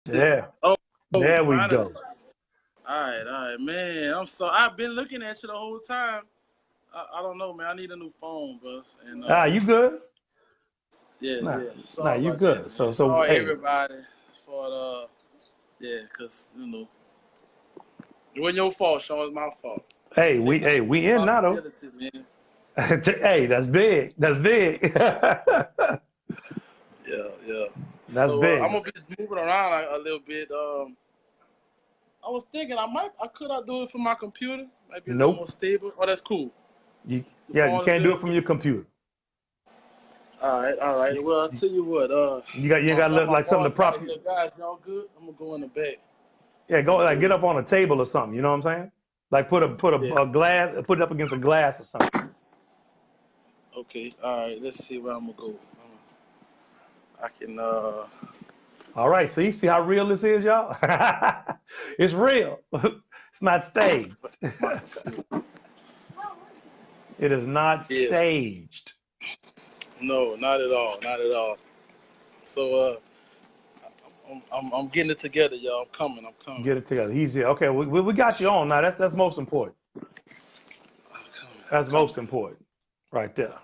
Yeah. Oh, There we finally. go. All right, man. I've been looking at you the whole time. I don't know, man. I need a new phone, bro. And Ah, you good? yeah, Nah, yeah. nah, Sorry you about that, good. man. So, Sorry hey, everybody for yeah, cause it wasn't your fault, Sean. It's my fault. Take we in now though. responsibility, man. Hey, that's big. That's big. Yeah, yeah. That's So I'm big. gonna be moving around a little bit. I was thinking I do it from my computer, maybe a little more Nope. stable. Oh, that's cool. The Yeah, you phone is can't do it good. from your computer. All right, all right. Well, I'll tell you what. You got to Got look my like something to boys prop right you. here, guys. Y'all good? I'm gonna go in the back. Yeah, go I'm like get good. up on a table or something. You know what I'm saying? Like Yeah. a glass, put it up against a glass or something. Okay. All right. Let's see where I'm gonna go. I can. All right, see how real this is, y'all? It's real. It's not staged. My computer. It is not Yeah. staged. No, not at all. Not at all. So I'm getting it together, y'all. I'm coming. I'm coming. Get it together. He's here. Okay, we got you on now. That's most important. I'm coming. I'm That's coming. most important, right there.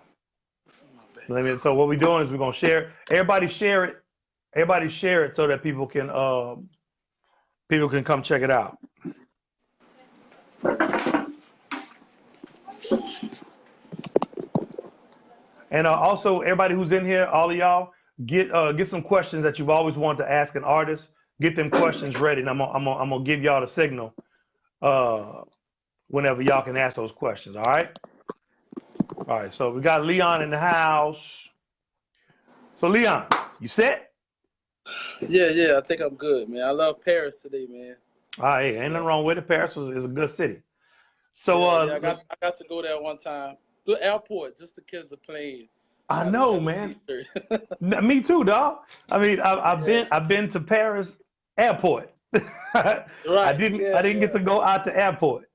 This is my back. So what we're doing is we're gonna share. Everybody share it. Everybody share it so that people can come check it out. And also, everybody who's in here, all of y'all, get some questions that you've always wanted to ask an artist. Get them questions ready, and I'm gonna give y'all the signal uh, whenever y'all can ask those questions. All right. All right. So we got Leon in the house. So Leon, you set? Yeah, yeah. I think I'm good, man. I love Paris today, man. All right. Ain't Yeah. nothing wrong with it. Is a good city. So Yeah, yeah. I got to go there one time. The airport, just to catch the plane. I know, Got a man. T-shirt. Me too, dog. I mean, Yeah. I've been to Paris airport. Right. I Yeah, didn't get yeah. to go out the airport.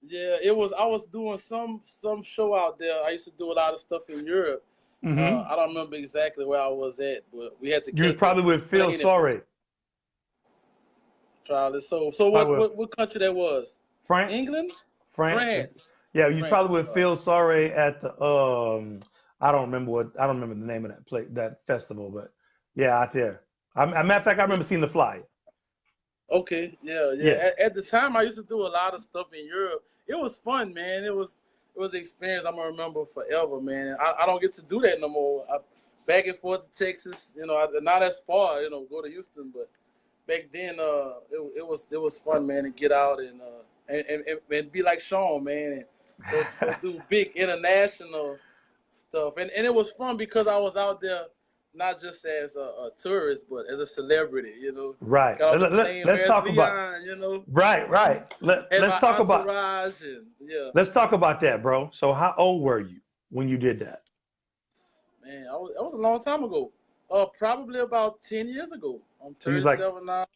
Yeah, it was. I was doing some show out there. I used to do a lot of stuff in Europe. Hmm. I don't remember exactly where I was at, but we had to You was catch the probably with Phil plane and Sorry. probably. So Probably with what country that was? France. England, France. France, Yeah, you was probably France. with Phil Sorry at the I don't remember the name of that festival, but yeah, out there. Matter of fact, I Yeah. remember seeing the flyer. Okay. Yeah. Yeah. Yeah. At the time, I used to do a lot of stuff in Europe. It was fun, man. It was an experience I'm gonna remember forever, man. I don't get to do that no more. Back and forth to Texas, not as far, go to Houston, but back then, it was fun, man, to get out and be like Sean, man, and go do big international stuff, and it was fun because I was out there not just as a tourist, but as a celebrity, Right. got off the plane, Let's where's talk about Leon, right, right. had Let's my talk about entourage, and yeah, that, bro. So how old were you when you did that? man, that was a long time ago, probably about 10 years ago. I'm So you was like 37 now.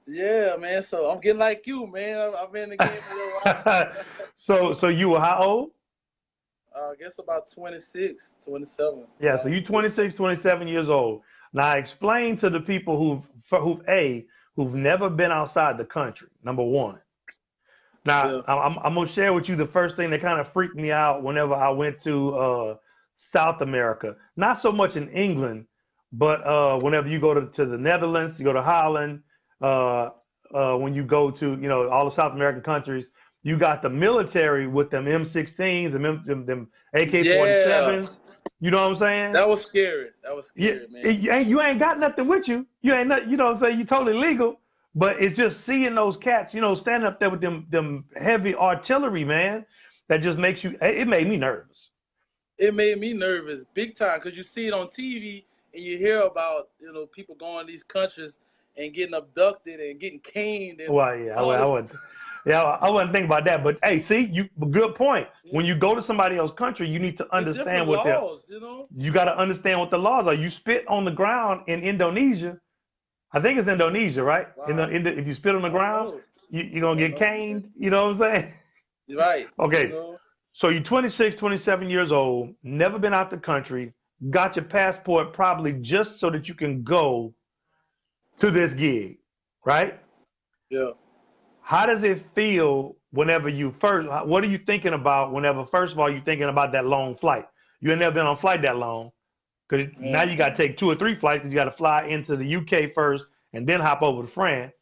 Yeah, man. So I'm getting like you, man. I've been in the game a little while. so you were how old? I guess about 26, 27. Yeah, so you 26, 27 years old. Now explain to the people who've never been outside the country. Number one. Now Yeah. I'm gonna share with you the first thing that kind of freaked me out whenever I went to South America. Not so much in England, but whenever you go to the Netherlands, you go to Holland, uh, when you go to all the South American countries, you got the military with them M16s, them Yeah. AK-47s. You know what I'm saying? That was scary. That was Yeah, scary, man. you ain't got nothing with you. You ain't not, you know what I'm saying? You totally legal. But it's just seeing those cats, standing up there with them heavy artillery, man, that just makes you. It made me nervous. It made me nervous big time because you see it on TV and you hear about people going to these countries and getting abducted and getting caned and Well, yeah, all I this. wouldn't. Yeah, I wouldn't think about that. But hey, see, good point. When you go to somebody else's country, you need to It's different understand what they're. laws. You got to understand what the laws are. You spit on the ground in Indonesia. I think it's Indonesia, right? Wow. If you spit on the I don't ground, know. you're I gonna don't get know, man. caned. You know what I'm saying? You're right. Okay. So you're 26, 27 years old, never been out the country, got your passport probably just so that you can go to this gig, right? Yeah. How does it feel whenever you first, what are you thinking about whenever, first of all, you're thinking about that long flight? You ain't never been on a flight that long because now you got to take 2 or 3 flights because you got to fly into the UK first and then hop over to France.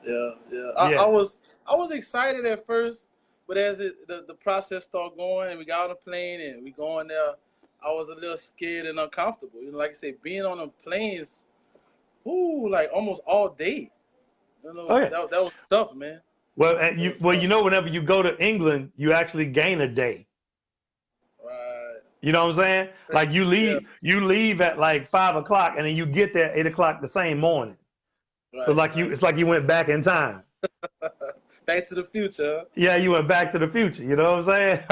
Yeah, yeah. Yeah. I was excited at first, but as the process started going and we got on the plane and we going there, I was a little scared and uncomfortable. You know, like I said, being on the planes, like almost all day. You know, Oh yeah. that was tough, man. Well, you know, whenever you go to England, you actually gain a day. Right. You know what I'm saying? Like you leave at like 5 o'clock and then you get there 8 o'clock the same morning. Right, So like it's like you went back in time. Back to the future. Huh? Yeah, you went back to the future. You know what I'm saying?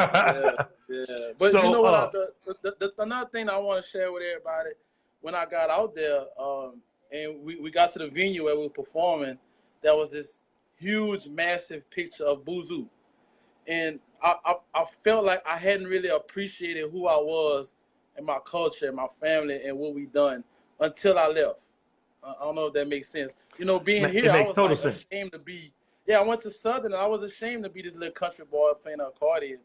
Yeah. But so, you know what? Another thing I want to share with everybody, when I got out there, and we got to the venue where we were performing, there was this huge, massive picture of Buzu, and I felt like I hadn't really appreciated who I was and my culture and my family and what we done until I left. I don't know if that makes sense. You know, being here, I was like ashamed to be. Yeah, I went to Southern and I was ashamed to be this little country boy playing an accordion.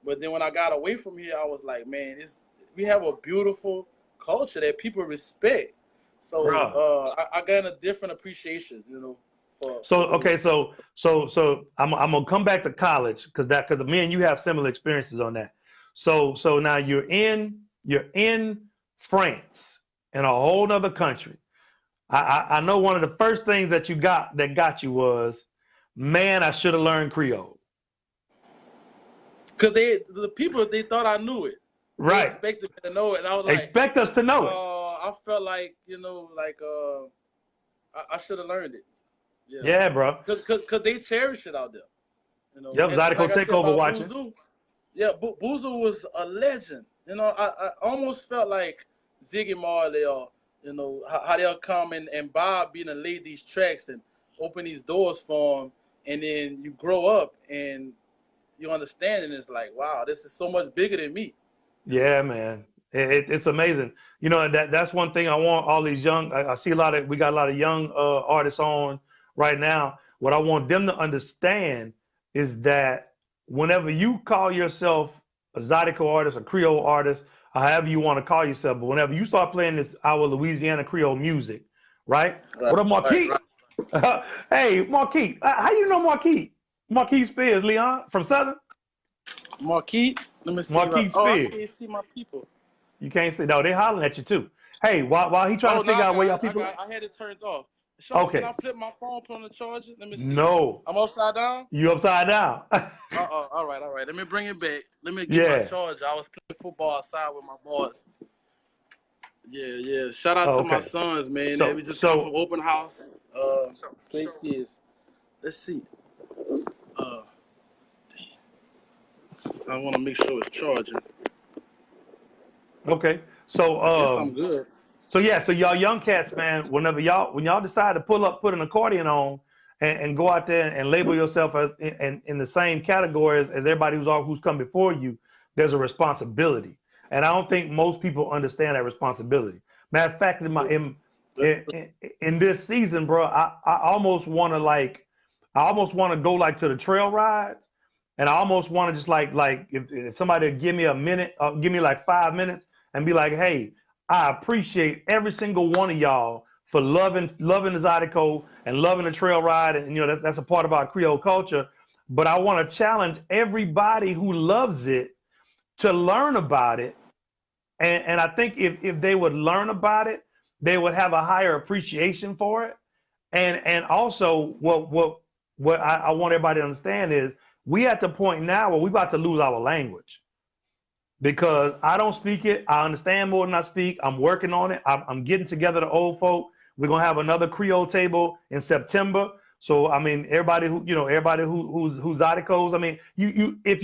But then when I got away from here, I was like, man, we have a beautiful culture that people respect. So I got a different appreciation, you know. So I'm gonna come back to college because me and you have similar experiences on that. So now you're in France in a whole nother country. I know one of the first things that got you was, man, I should have learned Creole. Because the people thought I knew it. Right. They expected me to know it. And I was like, expect us to know it. I felt like, you know, like I should have learned it. Yeah, bro. Because they cherish it out there. You know? Yep, zydeco takeover watching. Buzu, Buzu was a legend. You know, I almost felt like Ziggy Marley or, you know, how they'll come and Bob being to lay these tracks and open these doors for them. And then you grow up and you understand and it's like, wow, this is so much bigger than me. Yeah, man. It's amazing. You know, that's one thing I want all these young, I see we got a lot of young artists on right now. What I want them to understand is that whenever you call yourself a zydeco artist, a Creole artist, or however you want to call yourself, but whenever you start playing our Louisiana Creole music, right? What up, Marquis? Right. Hey, Marquis. How you know Marquis? Marquis Spears, Leon, from Southern? Marquis? Let me see. Marquis Spears. Oh, I can't see my people. You can't see. No, they hollering at you too. Hey, while he trying to figure out where y'all people. I had it turned off. Okay. Can I flip my phone, put on the charger? Let me see. No. I'm upside down? You upside down. All right. Let me bring it back. Let me get my charger. I was playing football outside with my boys. Yeah. Shout out to my sons, man. They just come from open house. Play kids. Let's see. I want to make sure it's charging. Okay. So yes, I'm good. So y'all young cats, man, when y'all decide to put an accordion on and go out there and label yourself as in the same category as everybody who's come before you, there's a responsibility. And I don't think most people understand that responsibility. Matter of fact, in this season, bro, I almost want to go like to the trail rides, and I almost want to just like if somebody give me a minute, give me like 5 minutes, and be like, hey, I appreciate every single one of y'all for loving the zydeco and loving the trail ride, and you know that's a part of our Creole culture. But I want to challenge everybody who loves it to learn about it, and I think if they would learn about it, they would have a higher appreciation for it. And also what I want everybody to understand is we at the point now where we're about to lose our language. Because I don't speak it. I understand more than I speak. I'm working on it. I'm getting together the old folk. We're going to have another Creole table in September. So, I mean, everybody who's zydeco's, I mean, if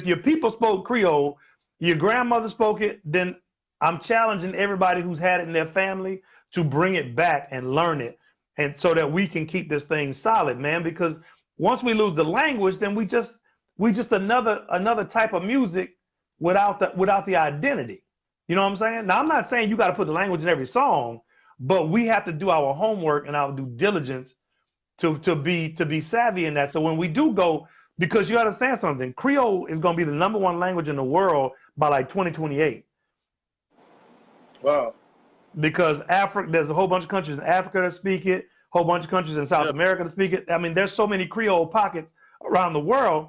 your people spoke Creole, your grandmother spoke it, then I'm challenging everybody who's had it in their family to bring it back and learn it. And so that we can keep this thing solid, man, because once we lose the language, then we just another type of music without the identity. You know what I'm saying? Now, I'm not saying you got to put the language in every song, but we have to do our homework and our due diligence to be savvy in that. So when we do go, because you understand something, Creole is going to be the #1 language in the world by like 2028. Wow. Because Africa, there's a whole bunch of countries in Africa that speak it, whole bunch of countries in South America that speak it. I mean, there's so many Creole pockets around the world.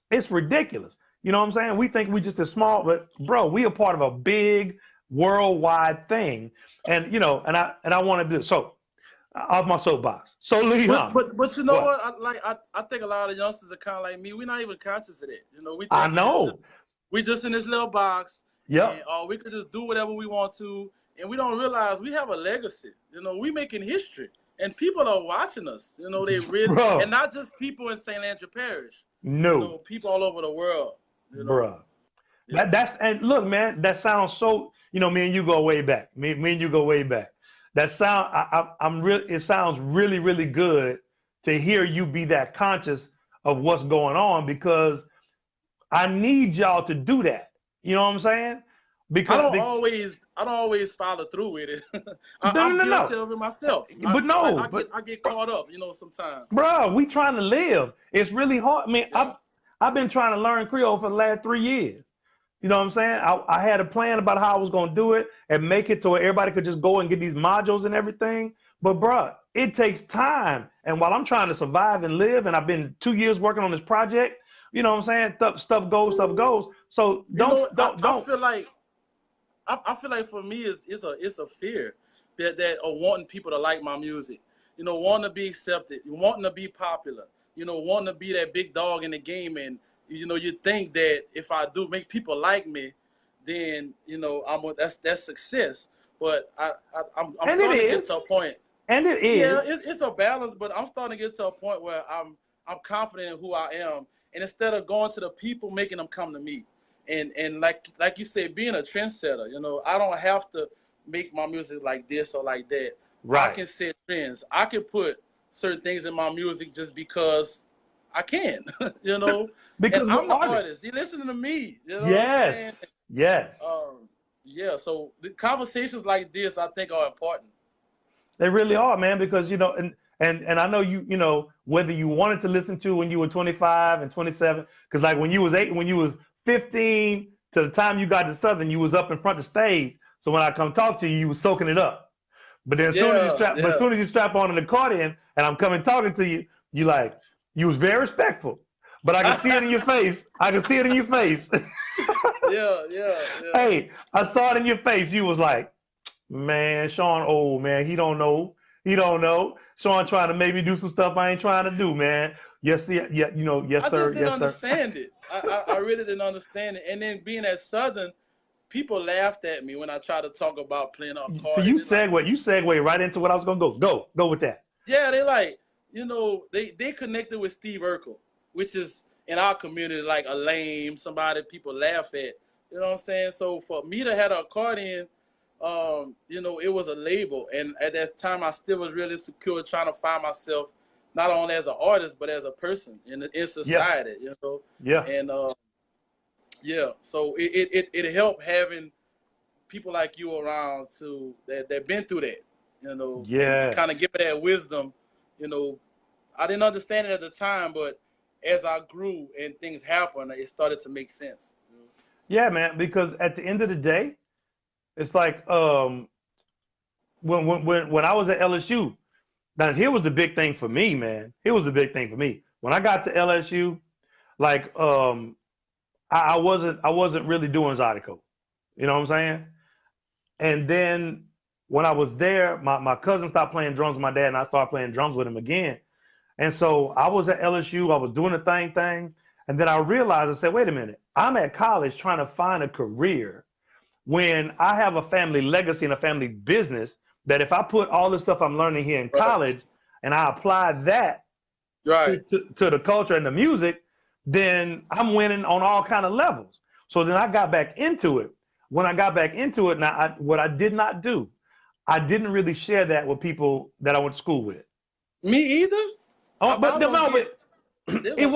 It's ridiculous. You know what I'm saying? We think we just as small, but bro, we are part of a big worldwide thing. And you know, and I want to do so off my soapbox. So Leon, but you know what? I think a lot of youngsters are kind of like me. We're not even conscious of that. You know, we think I know we just in this little box. Yeah. And we could just do whatever we want to, and we don't realize we have a legacy. You know, we making history, and people are watching us. You know, they really, and not just people in St. Andrew Parish. No, you know, people all over the world. You know? Bruh. Yeah. That's and look, man, that sounds so. You know, me and you go way back. Me and you go way back. That sound, I'm real. It sounds really, really good to hear you be that conscious of what's going on, because I need y'all to do that. You know what I'm saying? Because I don't always follow through with it. I'm guilty of it myself. But I get caught up, you know, sometimes. Bro, we trying to live. It's really hard. I mean, I've been trying to learn Creole for the last 3 years. You know what I'm saying? I had a plan about how I was going to do it and make it to where everybody could just go and get these modules and everything. But bro, it takes time. And while I'm trying to survive and live, and I've been 2 years working on this project, you know what I'm saying? Stuff goes. So don't feel like I feel like for me it's a fear that of wanting people to like my music, you know, wanting to be accepted, wanting to be popular, you know, wanting to be that big dog in the game. And you know, you think that if I do make people like me, then you know that's success. But I'm starting to get to a point. And it is. Yeah, it's a balance, but I'm starting to get to a point where I'm confident in who I am, and instead of going to the people, making them come to me. And like you said, being a trendsetter, you know, I don't have to make my music like this or like that. Right. I can set trends. I can put certain things in my music just because I can, you know. Because I'm the artist. You listening to me. You know yes. Yes. Yeah. So the conversations like this, I think, are important. They really are, man. Because you know, and I know you know whether you wanted to listen to when you were 25 and 27, because like when you was 15 to the time you got to Southern, you was up in front of the stage. So when I come talk to you, you was soaking it up. But then as soon as you strap on an accordion and I'm coming talking to you, you was very respectful. But I can see it in your face. Yeah. Hey, I saw it in your face. You was like, man, Sean old, man. He don't know. Sean trying to make me do some stuff I ain't trying to do, man. Yes, yeah, you know, yes, sir. I just didn't understand it. I really didn't understand it. And then being at Southern, people laughed at me when I tried to talk about playing on accordion. So you segue right into what I was gonna go. Go with that. Yeah, they like, you know, they connected with Steve Urkel, which is in our community like a lame, somebody people laugh at. You know what I'm saying? So for me to have an accordion, you know, it was a label. And at that time, I still was really secure trying to find myself, not only as an artist, but as a person in society, you know? Yeah. And, so it helped having people like you around that been through that, you know? Yeah. Kind of give it that wisdom, you know? I didn't understand it at the time, but as I grew and things happened, it started to make sense. You know? Yeah, man, because at the end of the day, it's like when I was at LSU, now here was the big thing for me, man. Here was the big thing for me. When I got to LSU, like I wasn't really doing zydeco. You know what I'm saying? And then when I was there, my cousin stopped playing drums with my dad, and I started playing drums with him again. And so I was at LSU, I was doing the thing, and then I realized, I said, wait a minute, I'm at college trying to find a career when I have a family legacy and a family business, that if I put all the stuff I'm learning here in college and I apply that to the culture and the music, then I'm winning on all kind of levels. So then I got back into it. When I got back into it, what I did not do, I didn't really share that with people that I went to school with. Me either. Oh, it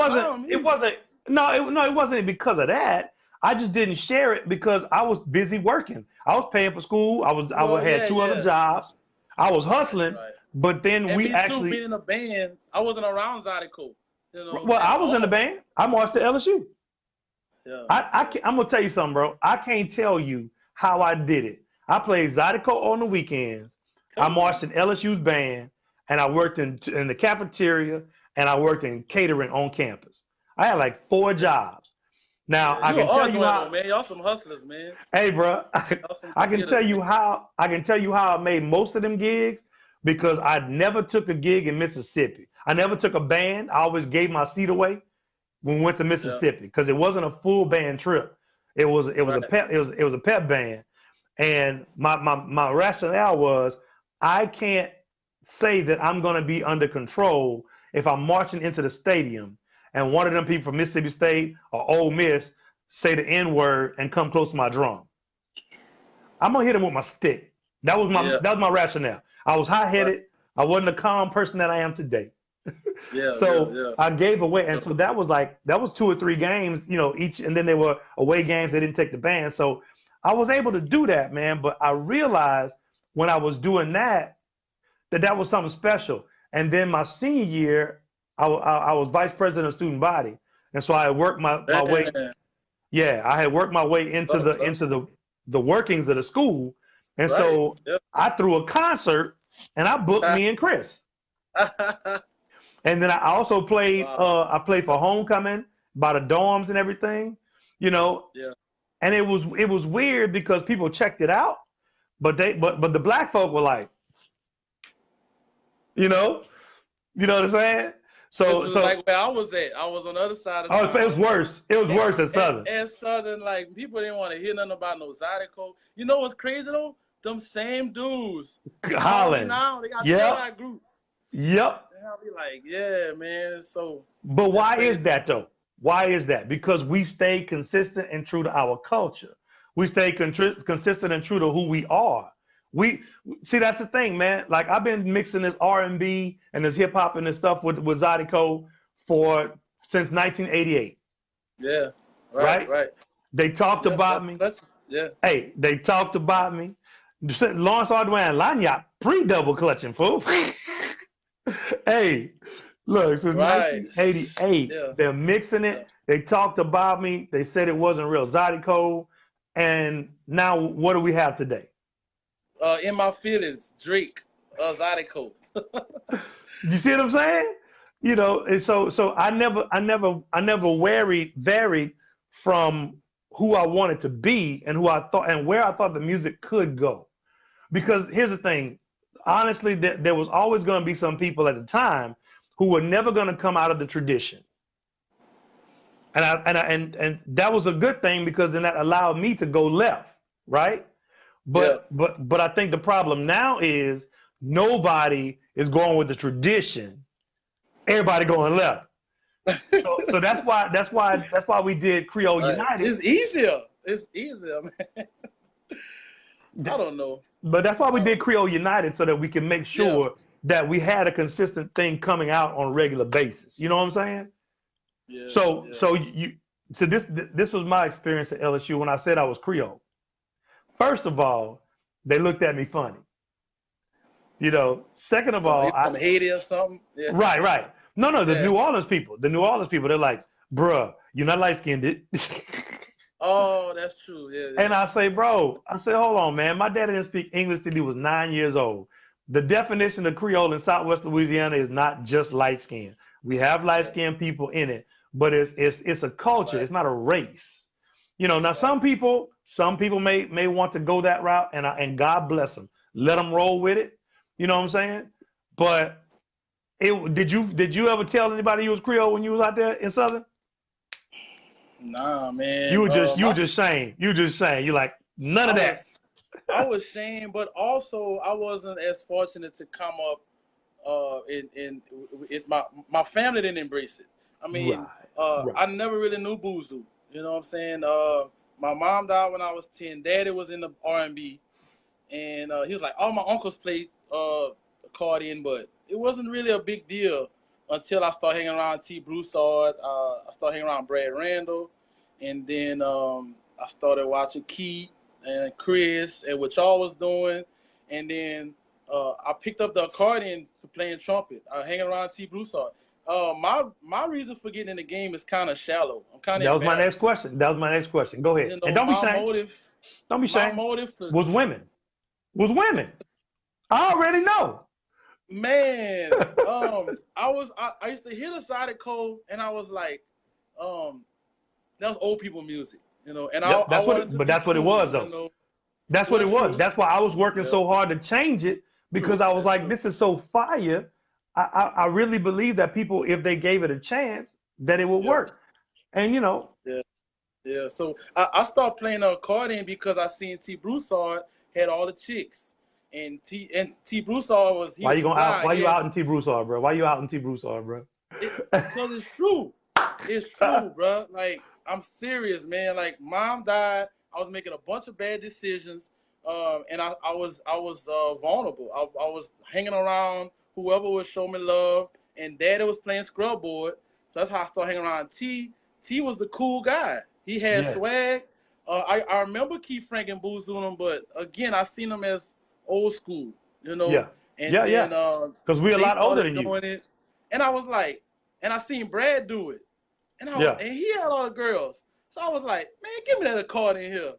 wasn't because of that. I just didn't share it because I was busy working. I was paying for school. I had two other jobs. I was hustling, Right. but then And we me too, actually. being in a band, I wasn't around zydeco, you know, Well, at I was in the all. band. I marched to LSU. Yeah, I yeah. can, I'm gonna tell you something, bro. I can't tell you how I did it. I played zydeco on the weekends. I Come on. marched in LSU's band, and I worked in the cafeteria, and I worked in catering on campus. I had like 4 jobs. Now Yeah, I you can are tell you Ardoin though, how. man. Y'all some hustlers, man. Hey, bro, Y'all some I can tell go-getters, man. you how. I can tell you how I made most of them gigs because I never took a gig in Mississippi. I never took a band. I always gave my seat away when we went to Yeah, Mississippi because it wasn't a full band trip. It was a right. pep band, and my rationale was I can't say that I'm going to be under control if I'm marching into the stadium and one of them people from Mississippi State or Ole Miss say the N word and come close to my drum. I'm gonna hit him with my stick. Yeah, That was my rationale. I was hot right. headed. I wasn't the calm person that I am today. Yeah, yeah, So yeah. I gave away, and Yeah. so that was 2 or 3 games, each, and then they were away games. They didn't take the band, so I was able to do that, man. But I realized when I was doing that that was something special. And then my senior year, I was vice president of student body, and so I worked my way. Man, Yeah, I had worked my way into love, the love. workings of the school, and Right. so Yeah. I threw a concert, and I booked me and Chris. And then I also played. Wow. I played for homecoming by the dorms and everything, you know. Yeah. And it was weird because people checked it out, but the black folk were like, you know, you know what I'm saying. Which So was so like where I was at. I was on the other side of oh, it was town. worse. It was worse than Southern. And Southern, like, people didn't want to hear nothing about no zydeco. You know what's crazy though? Them same dudes call me Holland. now. They got Yep. taillight groups. Yep. And I'll be like, yeah, man. It's so But that's why is crazy. that though? Why is that? Because we stay consistent and true to our culture. We stay consistent and true to who we are. We see that's the thing, man. Like I've been mixing this R&B and this hip hop and this stuff with Zydeco for since 1988, Yeah. Right, right? right. They talked Yep, about yep. me. That's yeah. Hey, they talked about me. Lawrence Ardoin Lanyap pre-double clutching, fool. Hey, look, since Right. 1988, Yeah. they're mixing Yeah. it. They talked about me. They said it wasn't real Zydeco. And now what do we have today? In my feelings, Drake, zydeco. You see what I'm saying? And so I never varied from who I wanted to be and who I thought and where I thought the music could go. Because here's the thing, honestly, there was always going to be some people at the time who were never going to come out of the tradition. And that was a good thing because then that allowed me to go left, right? Yeah. But I think the problem now is nobody is going with the tradition. Everybody going left. So that's why we did Creole Right. United. It's easier. It's easier, man. I don't know. But that's why we did Creole United so that we can make Yeah. sure that we had a consistent thing coming out on a regular basis. You know what I'm saying? Yeah. So Yeah. so this was my experience at LSU when I said I was Creole. First of all, they looked at me funny. Second of all, You from Haiti or something? Yeah. right. No, the Yeah. New Orleans people, they're like, bruh, you're not light skinned. Oh, that's true. Yeah. And I say, hold on, man. My daddy didn't speak English till he was 9 years old. The definition of Creole in Southwest Louisiana is not just light skin. We have light skinned people in it, but it's a culture. Right. It's not a race. Now some people may want to go that route, and God bless them. Let them roll with it. You know what I'm saying? But did you ever tell anybody you was Creole when you was out there in Southern? Nah, man. You were just saying. You just saying. You're like none of that. I was ashamed, but also I wasn't as fortunate to come up. My family didn't embrace it. I mean, Right. I never really knew Boozoo. You know what I'm saying? My mom died when I was 10. Daddy was in the R&B, and he was like, all my uncles played accordion, but it wasn't really a big deal until I started hanging around T. Broussard. I started hanging around Brad Randall, and then I started watching Keith and Chris and what y'all was doing, and then I picked up the accordion for playing trumpet. Hanging around T. Broussard. My reason for getting in the game is kind of shallow. I'm kind of That was my next embarrassed. question. That was my next question. Go ahead. You And know, don't be ashamed. Don't be my ashamed. motive to Was women. Was women. I already know. man, I used to hear the zydeco and I was like, that was old people music, you know, and Yep, I wanted to be that's what it cool, was though. you know. That's what it was. True. That's why I was working Yeah. so hard to change it, because True. I was That's like, true. this is so fire. I really believe that people, if they gave it a chance, that it would Yeah. work. And you know, Yeah. So I started playing the accordion because I seen T. Broussard had all the chicks, and T. Broussard was why you going out? Why you had, out in T. Broussard, bro? Why you out in T. Broussard, bro? Because it's true. It's true, bro. Like, I'm serious, man. Like, mom died. I was making a bunch of bad decisions, and I was vulnerable. I was hanging around whoever would show me love, and daddy was playing scrub board. So that's how I started hanging around T. T was the cool guy. He had swag. I remember Keith Frank and Booze on him, but again, I seen him as old school, you know. Yeah. And Yeah. then Because we're a they lot older started than you. doing it, and I was like, and I seen Brad do it, and and he had all the girls. So I was like, man, give me that accordion here.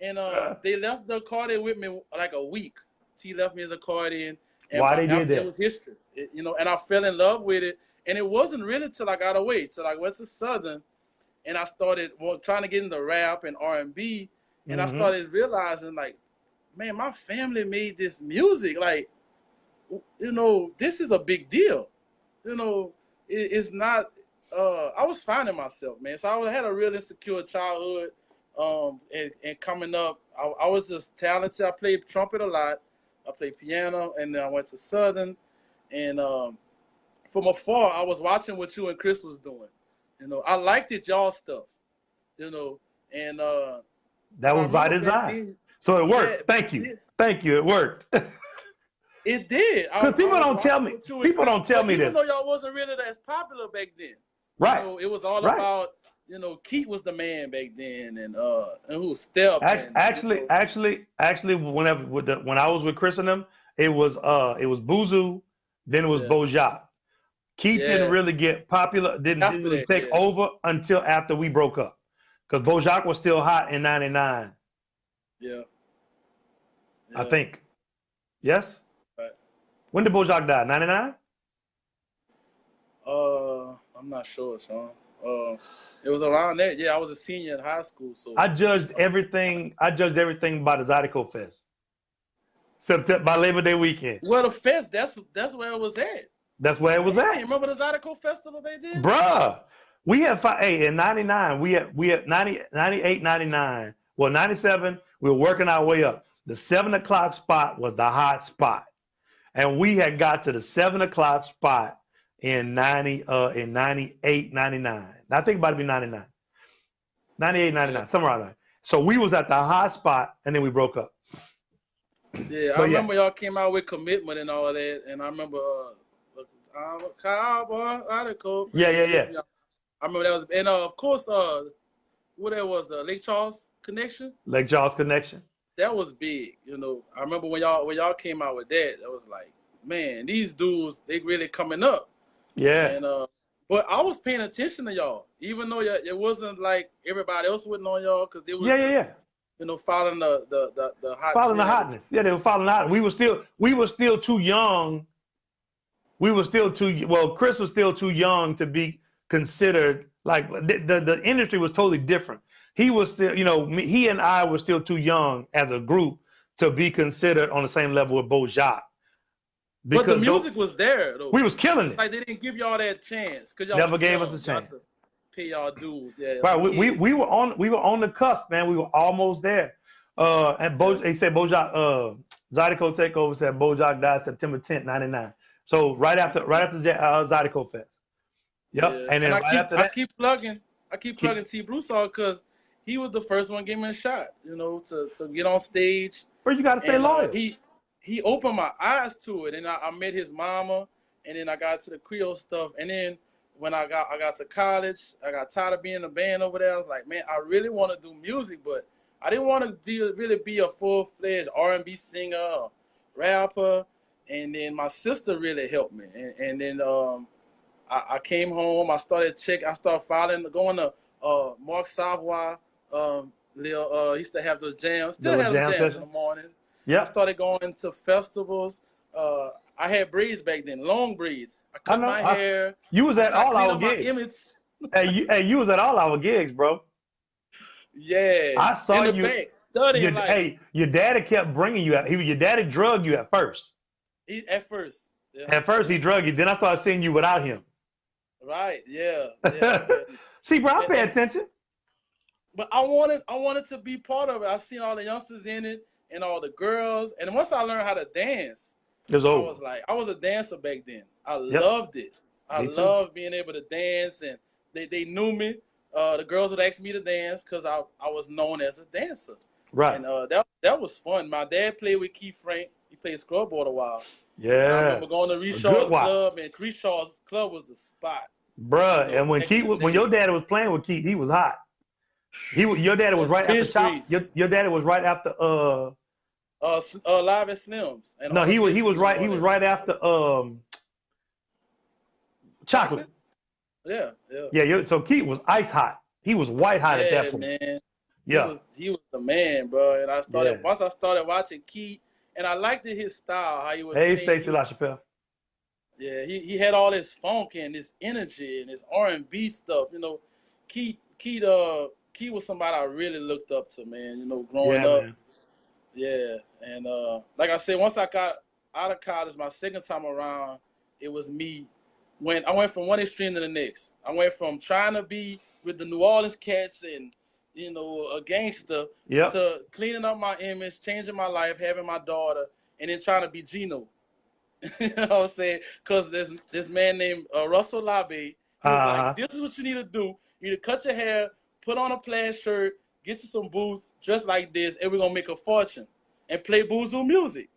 And they left the accordion with me like a week. T left me his accordion. And why they did that? It was history, you know. And I fell in love with it. And it wasn't really till I got away, till I went to Southern, and I started trying to get into rap and R&B, and I started realizing, like, man, my family made this music. Like, you know, this is a big deal. You know, it's not. I was finding myself, man. So I had a real insecure childhood, and coming up, I was just talented. I played trumpet a lot. I played piano, and then I went to Southern, and from afar, I was watching what you and Chris was doing. You know, I liked it, y'all stuff. You know, and that was by design. So it worked. Thank you. Thank you. It worked. It did. Because people don't tell me. People don't tell me this. Even though y'all wasn't really as popular back then. Right. You know, it was all about, you know, Keith was the man back then, and who was Step. Actually, when I was with Chris and them, it was Buzu, then it was Bojack. Keith didn't really get popular, didn't really take over until after we broke up. Because Bojack was still hot in '99. Yeah. I think. Yes? Right. When did Bojack die? '99? I'm not sure, Sean. It was around that. Yeah, I was a senior in high school, so I judged everything by the Zydeco Fest. By Labor Day weekend. Well, the fest, that's where it was at. That's where it was at. Remember the Zydeco Festival they did? Bruh. We had in '99, we had 98, 99. Well, 97, we were working our way up. The 7 o'clock spot was the hot spot. And we had got to the 7 o'clock spot in 98, 99. I think about to be 99. 98, 99, somewhere around there. So we was at the hot spot, and then we broke up. Yeah, I remember y'all came out with Commitment and all of that, and I remember I'm a cowboy, Zydeco. Yeah. I remember that was, and of course, what that was, the Lake Charles connection. Lake Charles connection. That was big, you know. I remember when y'all came out with that. That was like, man, these dudes, they really coming up. Yeah. And but I was paying attention to y'all, even though it wasn't like everybody else wasn't on y'all, because they was you know, following the hot. Following the hotness. Yeah, they were following the hotness. We were still too young. Chris was still too young to be considered, like, the industry was totally different. He was still, you know, he and I were still too young as a group to be considered on the same level with Bojack. But the music was there, though. We was killing it. Like, they didn't give y'all that chance, because y'all never gave us a chance to pay y'all dues. Yeah, right. We were on the cusp, man. We were almost there. And they said Bojack, Zydeco Takeover said Bojack died September 10th, '99. So right after Zydeco Fest. Yep. Yeah. And then after that, I keep plugging T. Broussard, because he was the first one giving me a shot, you know, to get on stage. But you got to stay loyal. He opened my eyes to it, and I met his mama, and then I got to the Creole stuff, and then when I got to college, I got tired of being in a band over there. I was like, man, I really want to do music, but I didn't want to really be a full-fledged R&B singer or rapper. and then my sister really helped me, and then I came home. I started following, going to Mark Savoy. He used to have those jams. Still The have jam the jams in session. the morning. I Yeah, started going to festivals. I had braids back then, long braids. I I cut know. my hair. You was I at tried to all clean our up my gigs. image. You was at all our gigs, bro. Yeah, I saw in the you. back, studying like Your daddy kept bringing you out. Your daddy drugged you at first. at first. Yeah, At first, yeah, he drugged you. Then I started seeing you without him. right. Yeah, yeah. See, bro, I pay And attention. but I wanted to be part of it. I seen all the youngsters in it and all the girls. And once I learned how to dance, It was I over. was like, I was a dancer back then. I Yep, loved it. I me too. loved being able to dance, and they knew me. The girls would ask me to dance because I was known as a dancer, Right. and that was fun. My dad played with Keith Frank. He played scoreboard a while, and I Yeah. remember going to A good Reshaw's while. club, and Reshaw's club was the spot, Bruh, and when back in Keith, the when your day. daddy was playing with Keith, he was hot. Your daddy was That's right after fish Chop. grease. Your daddy was right after Live at Slim's and no, he Artificial was and right all he was that. right after Chocolate. Chocolate? Yeah, yeah. Yeah, so Keith was ice hot. He was white hot at that Yeah, point. man. Yeah. He was the man, bro. And Yeah. once I started watching Keith, and I liked his style, how he would Hey, paint. Stacey LaChapelle. Yeah, he had all this funk and this energy and this R&B stuff. Keith was somebody I really looked up to, man. Growing Yeah, up. man. Yeah, and like I said, once I got out of college, my second time around, it was me. When I went from one extreme to the next, I went from trying to be with the New Orleans Cats and a gangster Yep. to cleaning up my image, changing my life, having my daughter, and then trying to be Gino. You know what I'm saying? Because there's this man named Russell Labe. He was like, Uh-huh. "This is what you need to do. You need to cut your hair, put on a plaid shirt, get you some boots, dress like this, and we're gonna make a fortune and play boozoo music."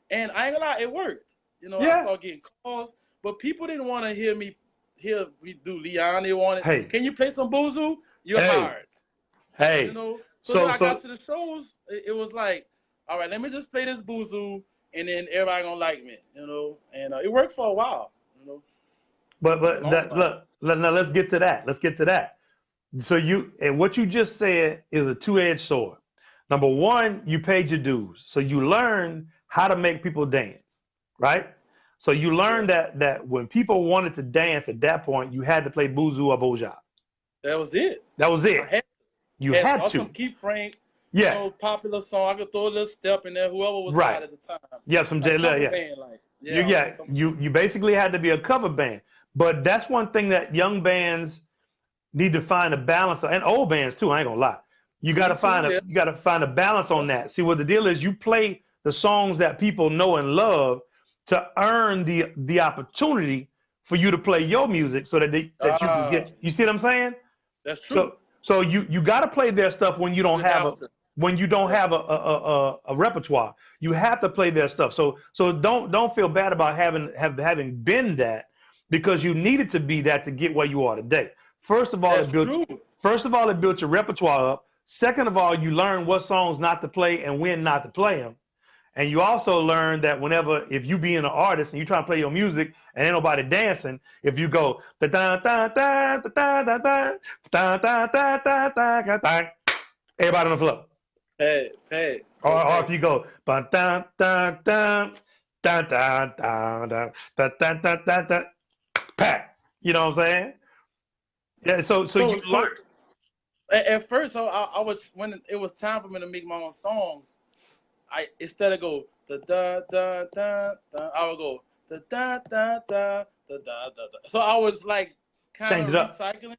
And I ain't gonna lie, it worked. I Yeah. started getting calls, but people didn't want to hear me do Leon. They wanted, Hey. "Can you play some boozoo? You're Hey. hired." Hey. So then I So got to the shows. It was like, all right, let me just play this boozoo, and then everybody gonna like me. And it worked for a while. but a long time. now let's get to that. Let's get to that. So what you just said is a two-edged sword. Number one, you paid your dues. So you learned how to make people dance, right? So you learned that when people wanted to dance at that point, you had to play Boozoo or Boja. That was it. That was it. You had some to. Keith Frank, Yeah. popular song. I could throw a little step in there, whoever was Right. hot at the time. Yeah, some Like J cover yeah. band, like You basically had to be a cover band. But that's one thing that young bands need to find a balance, and old bands too, I ain't gonna lie. You gotta find a balance on that. See, what the deal is, you play the songs that people know and love to earn the opportunity for you to play your music so that you can get, you see what I'm saying? That's true. So you gotta play their stuff when you don't have a repertoire. You have to play their stuff. So don't feel bad about having been that, because you needed to be that to get where you are today. First of all, it built your repertoire up. Second of all, you learn what songs not to play and when not to play them. And you also learn that if you being an artist and you trying to play your music and ain't nobody dancing, if you go da da da da da da da da da da da da da da, everybody on the floor. Hey. Or if you go da da da da da da da da da da da da, pack. You know what I'm saying? Yeah. So you learned. At first, I was, when it was time for me to make my own songs, instead of go da da da da da, I would go da da da da da da da. So I was like kind of recycling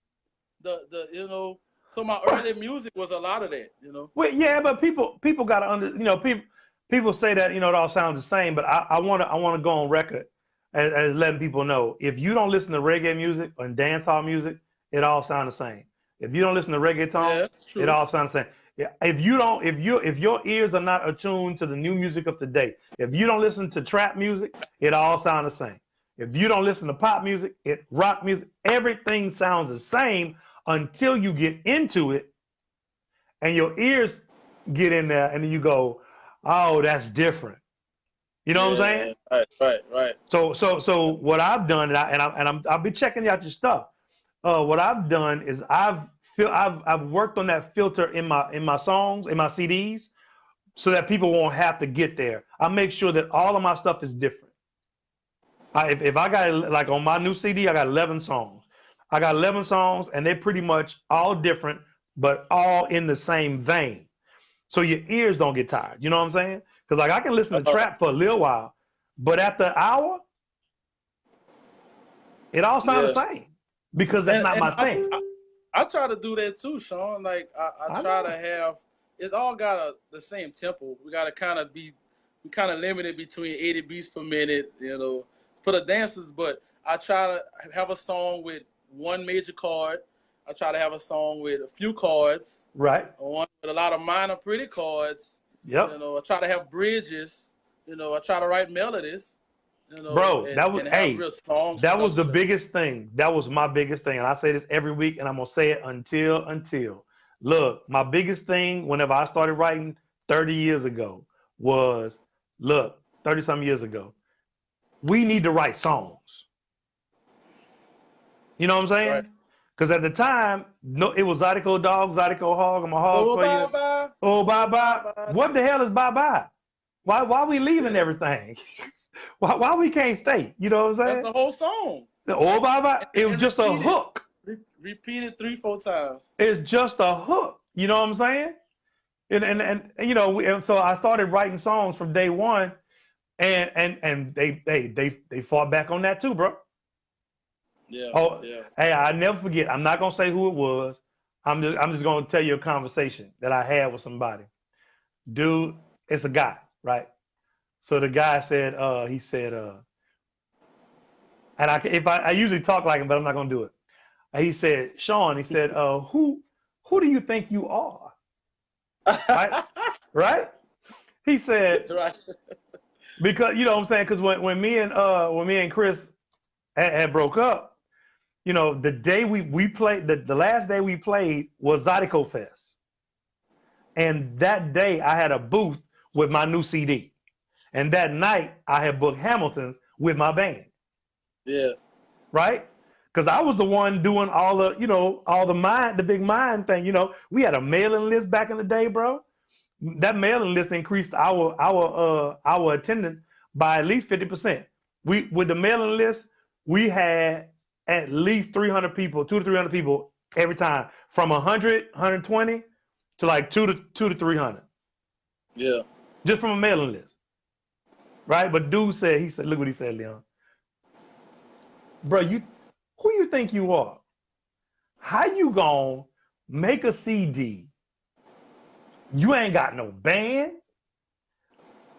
the. So my early music was a lot of that. Well, yeah, but people gotta people say that it all sounds the same, but I wanna go on record as letting people know, if you don't listen to reggae music and dancehall music, it all sounds the same. If you don't listen to reggaeton, it all sounds the same. If your ears are not attuned to the new music of today, if you don't listen to trap music, it all sounds the same. If you don't listen to pop music, rock music, everything sounds the same until you get into it and your ears get in there and then you go, oh, that's different. You know what I'm saying? Right. So what I've done, I'll be checking out your stuff. What I've done is I've worked on that filter in my songs, in my CDs, so that people won't have to get there. I make sure that all of my stuff is different. If I got, like, on my new CD, I got 11 songs. I got 11 songs, and they're pretty much all different, but all in the same vein. So your ears don't get tired. You know what I'm saying? Because, like, I can listen to trap for a little while, but after an hour, it all sounds the same, because that's not my thing. I try to do that too, Sean. Like, I try to have, it's all got the same tempo. We got to kind of limited between 80 beats per minute, for the dancers. But I try to have a song with one major chord. I try to have a song with a few chords. Right. One with a lot of minor pretty chords. Yep. I try to have bridges. I try to write melodies. Bro, that was the biggest thing. That was my biggest thing. And I say this every week, and I'm going to say it until. Look, my biggest thing whenever I started writing 30 years ago was, 30-some years ago, we need to write songs. You know what I'm saying? Because at the time, it was zydeco dog, zydeco hog, I'm a hog for you. Bye-bye. Oh, bye-bye. What the hell is bye-bye? Why we leaving everything? Why we can't stay? You know what I'm saying? That's the whole song. Oh, bye-bye. It was just a hook. Repeat it 3-4 times. It's just a hook. You know what I'm saying? And so I started writing songs from day one, and they fought back on that too, bro. Yeah. Hey, I never forget. I'm not gonna say who it was. I'm just gonna tell you a conversation that I had with somebody. Dude, it's a guy, right? So the guy said, he said, and I usually talk like him, but I'm not gonna do it. He said, Sean, he said, who do you think you are? Right? Right? He said, right. Because, you know what I'm saying? Because when me and Chris had broke up, the day we played, the last day we played was Zydeco Fest. And that day I had a booth with my new CD. And that night I had booked Hamilton's with my band. Yeah. Right? Because I was the one doing all the big mind thing. We had a mailing list back in the day, bro. That mailing list increased our attendance by at least 50%. With the mailing list, we had at least 300 people, 200 to 300 people every time, from 100, 120 to like 200 to 300. Yeah. Just from a mailing list. Right? But dude said, look what he said, Leon. Bro, who you think you are? How you gonna make a CD? You ain't got no band,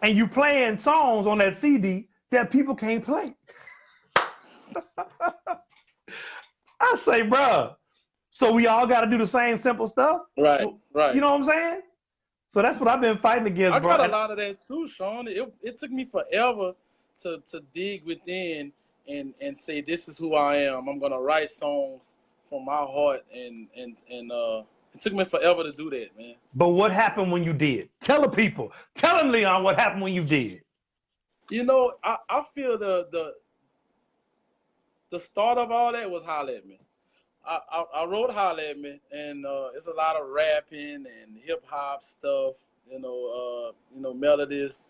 and you playing songs on that CD that people can't play. I say, bro, so we all got to do the same simple stuff? Right. You know what I'm saying? So that's what I've been fighting against, bro. I got a lot of that too, Sean. It took me forever to dig within and say, this is who I am. I'm gonna write songs from my heart, and it took me forever to do that, man. But what happened when you did? Tell the people. Tell them, Leon, what happened when you did. I feel the start of all that was Holla at Me. I wrote Holla at Me, and it's a lot of rapping and hip hop stuff, melodies.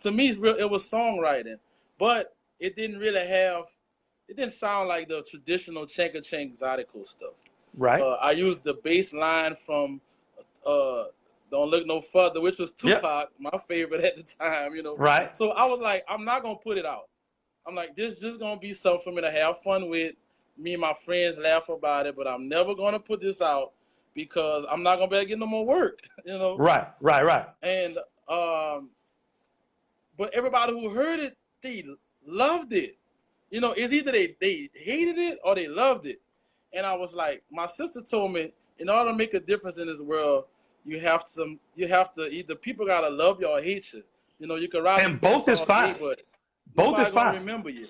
To me, it was songwriting, but it didn't sound like the traditional Chanka Chank Zydeco stuff. Right. I used the bass line from Don't Look No Further, which was Tupac, my favorite at the time, Right. So I was like, I'm not going to put it out. I'm like, this just going to be something for me to have fun with. Me and my friends laugh about it, but I'm never going to put this out because I'm not going to be able to get no more work, Right. And, but everybody who heard it, they loved it. It's either they hated it or they loved it. And I was like, my sister told me, in order to make a difference in this world, you have to either people gotta love you or hate you. You can write and both is fine. Day, but both is fine. Remember you.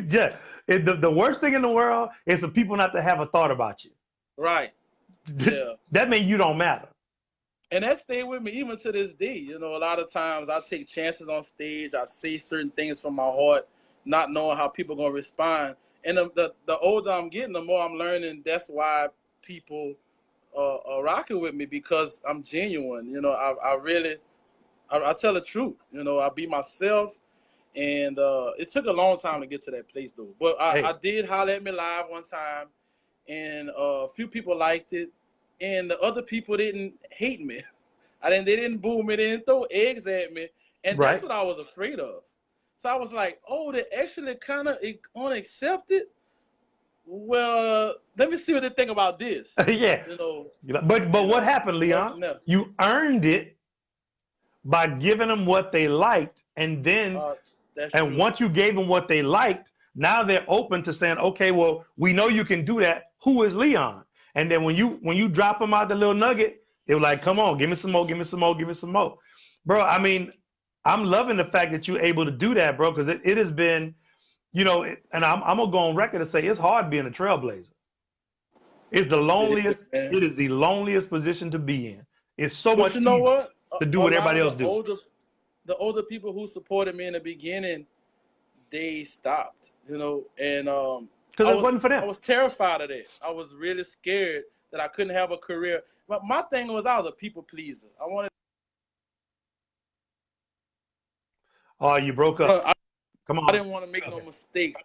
Yeah. The worst thing in the world is for people not to have a thought about you. Right. Yeah. That means you don't matter. And that stayed with me even to this day. You know, a lot of times I take chances on stage. I say certain things from my heart, not knowing how people are gonna respond. And the older I'm getting, the more I'm learning. That's why people are rocking with me, because I'm genuine. You know, I really I tell the truth. You know, I be myself, and it took a long time to get to that place though. But I did holler at me live one time, and a few people liked it, and the other people didn't hate me. They didn't boo me, they didn't throw eggs at me, and that's what I was afraid of. So I was like, oh, they actually kind of unaccepted. Well, let me see what they think about this. Yeah. You know. But what happened, Leon? You earned it by giving them what they liked, and then true. Once you gave them what they liked, now they're open to saying, okay, well, we know you can do that. Who is Leon? And then when you drop them out the little nugget, they were like, come on, give me some more, give me some more, give me some more. Bro, I mean, I'm loving the fact that you're able to do that, bro, because it has been, you know, and I'm going to go on record and say it's hard being a trailblazer. It's the loneliest. It is the loneliest position to be in. It's so much easier to do what everybody else does. The older people who supported me in the beginning, they stopped, you know, and because it wasn't for them. I was terrified of that. I was really scared that I couldn't have a career. But my thing was, I was a people pleaser. I wanted. Oh, you broke up. Come on. I didn't want to make no mistakes.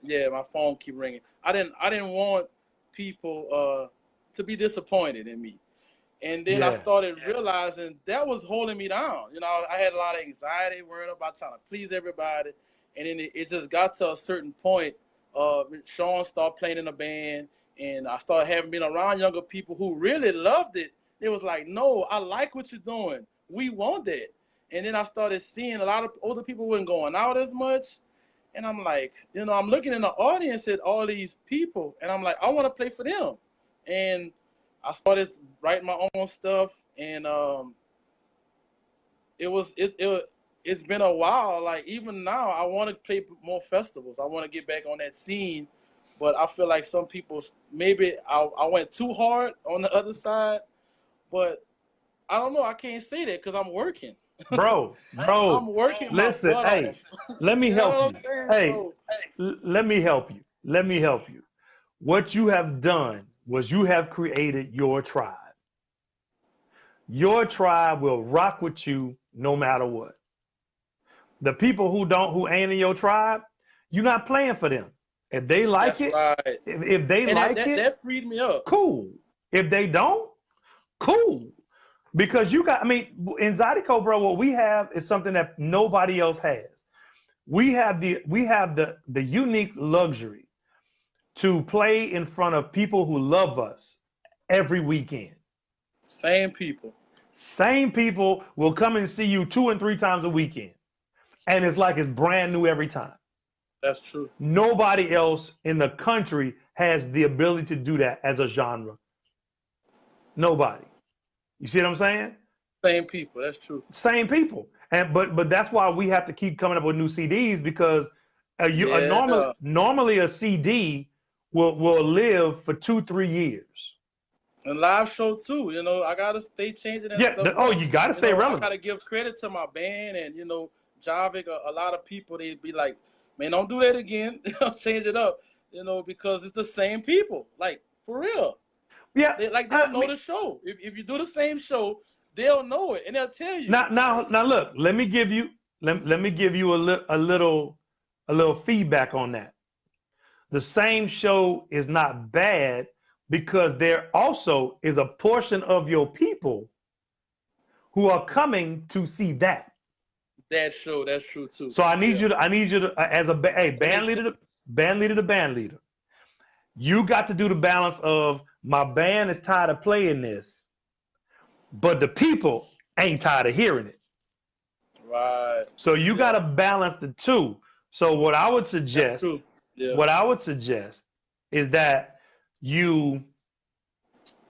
My phone keep ringing. I didn't want people to be disappointed in me. And then I started realizing that was holding me down. You know, I had a lot of anxiety, worrying about trying to please everybody. And then it just got to a certain point. Sean started playing in a band, and I started having been around younger people who really loved it. It was like, no, I like what you're doing. We want that. And then I started seeing a lot of older people weren't going out as much. And I'm like, you know, I'm looking in the audience at all these people, and I'm like, I want to play for them. And I started writing my own stuff, and it's been a while. Like, even now, I want to play more festivals. I want to get back on that scene, but I feel like some people, maybe I went too hard on the other side, but I don't know. I can't say that because I'm working. Bro, I'm working. Listen, hey, let me help you. Hey, let me help you. Let me help you. What you have done was you have created your tribe. Your tribe will rock with you no matter what. The people who ain't in your tribe, you're not playing for them. If they like That's it, right. if they like it, that freed me up. Cool. If they don't, cool. Because in zydeco, bro, what we have is something that nobody else has. We have the unique luxury to play in front of people who love us every weekend. Same people. Same people will come and see you 2 and 3 times a weekend. And it's like it's brand new every time. That's true. Nobody else in the country has the ability to do that as a genre. Nobody. You see what I'm saying? Same people. That's true. Same people. And but that's why we have to keep coming up with new CDs, because normally a CD will live for 2-3 years. And live show too. You know, I gotta stay changing that stuff. You gotta stay relevant. I gotta give credit to my band, and you know, Chavis. A lot of people, they'd be like, "Man, don't do that again. Change it up." You know, because it's the same people. Like, for real. Yeah. They'll know the show. If you do the same show, they'll know it, and they'll tell you. Now look. Let me give you a little feedback on that. The same show is not bad, because there also is a portion of your people who are coming to see that. That show, that's true too. So I need you to, as a band leader, you got to do the balance of, my band is tired of playing this, but the people ain't tired of hearing it. Right. So you got to balance the two. So what I would suggest, is that you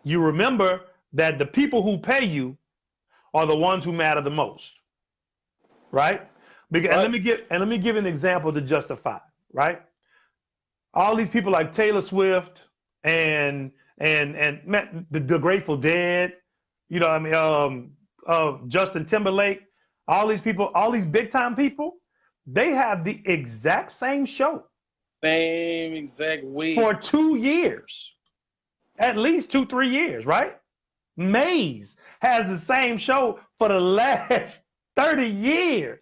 remember that the people who pay you are the ones who matter the most, right? Because, and let me give an example to justify, right? All these people like Taylor Swift and the Grateful Dead, You know, what I mean, Justin Timberlake, all these people, all these big time people, they have the exact same show Same exact way. for 2 years, at least 2, 3 years, right? Maze has the same show for the last 30 years.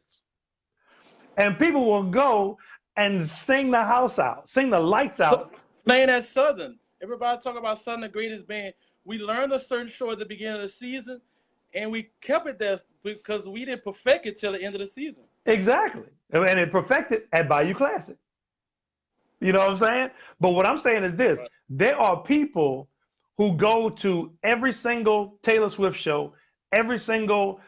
And people will go and sing the house out, sing the lights out. Playing at Southern. Everybody talk about Southern, the greatest band. We learned a certain show at the beginning of the season, and we kept it there because we didn't perfect it till the end of the season. Exactly. And it perfected at Bayou Classic. You know what I'm saying? But what I'm saying is this. Right. There are people who go to every single Taylor Swift show, every single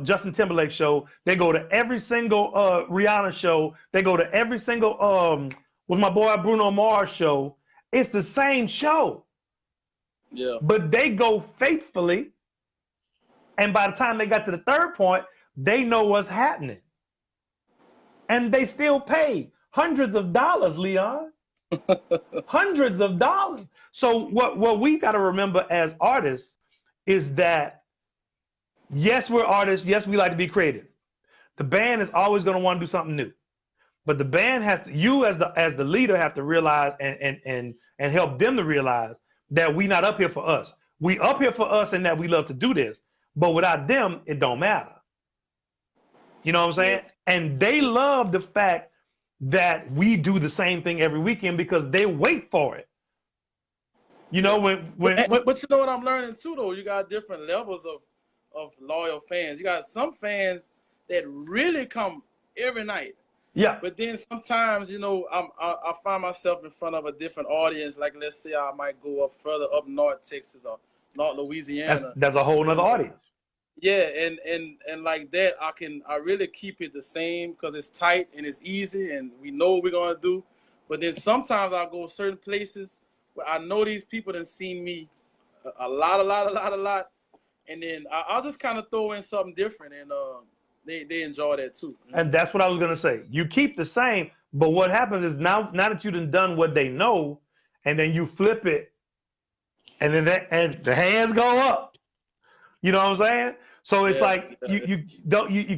Justin Timberlake show. They go to every single Rihanna show. They go to every single with my boy Bruno Mars show. It's the same show. Yeah. But they go faithfully. And by the time they got to the third point, they know what's happening. And they still pay hundreds of dollars, Leon. Hundreds of dollars. So what we got to remember as artists is that, yes, we're artists. Yes, we like to be creative. The band is always going to want to do something new. But the band has to, you as the leader have to realize and help them to realize that we not up here for us. We up here for us and that we love to do this. But without them, it don't matter. You know what I'm saying? Yeah. And they love the fact that we do the same thing every weekend because they wait for it. You know, but you know what I'm learning too, though? You got different levels of loyal fans. You got some fans that really come every night. Yeah. But then sometimes, you know, I find myself in front of a different audience. Like, let's say I might go up further up north Texas or North Louisiana. That's a whole nother audience. Yeah, and like that, I really keep it the same because it's tight and it's easy and we know what we're gonna do. But then sometimes I'll go certain places where I know these people done seen me a lot, and then I'll just kind of throw in something different, and they enjoy that too. And that's what I was gonna say. You keep the same, but what happens is now that you've done what they know, and then you flip it, and then and the hands go up. You know what I'm saying? So it's like you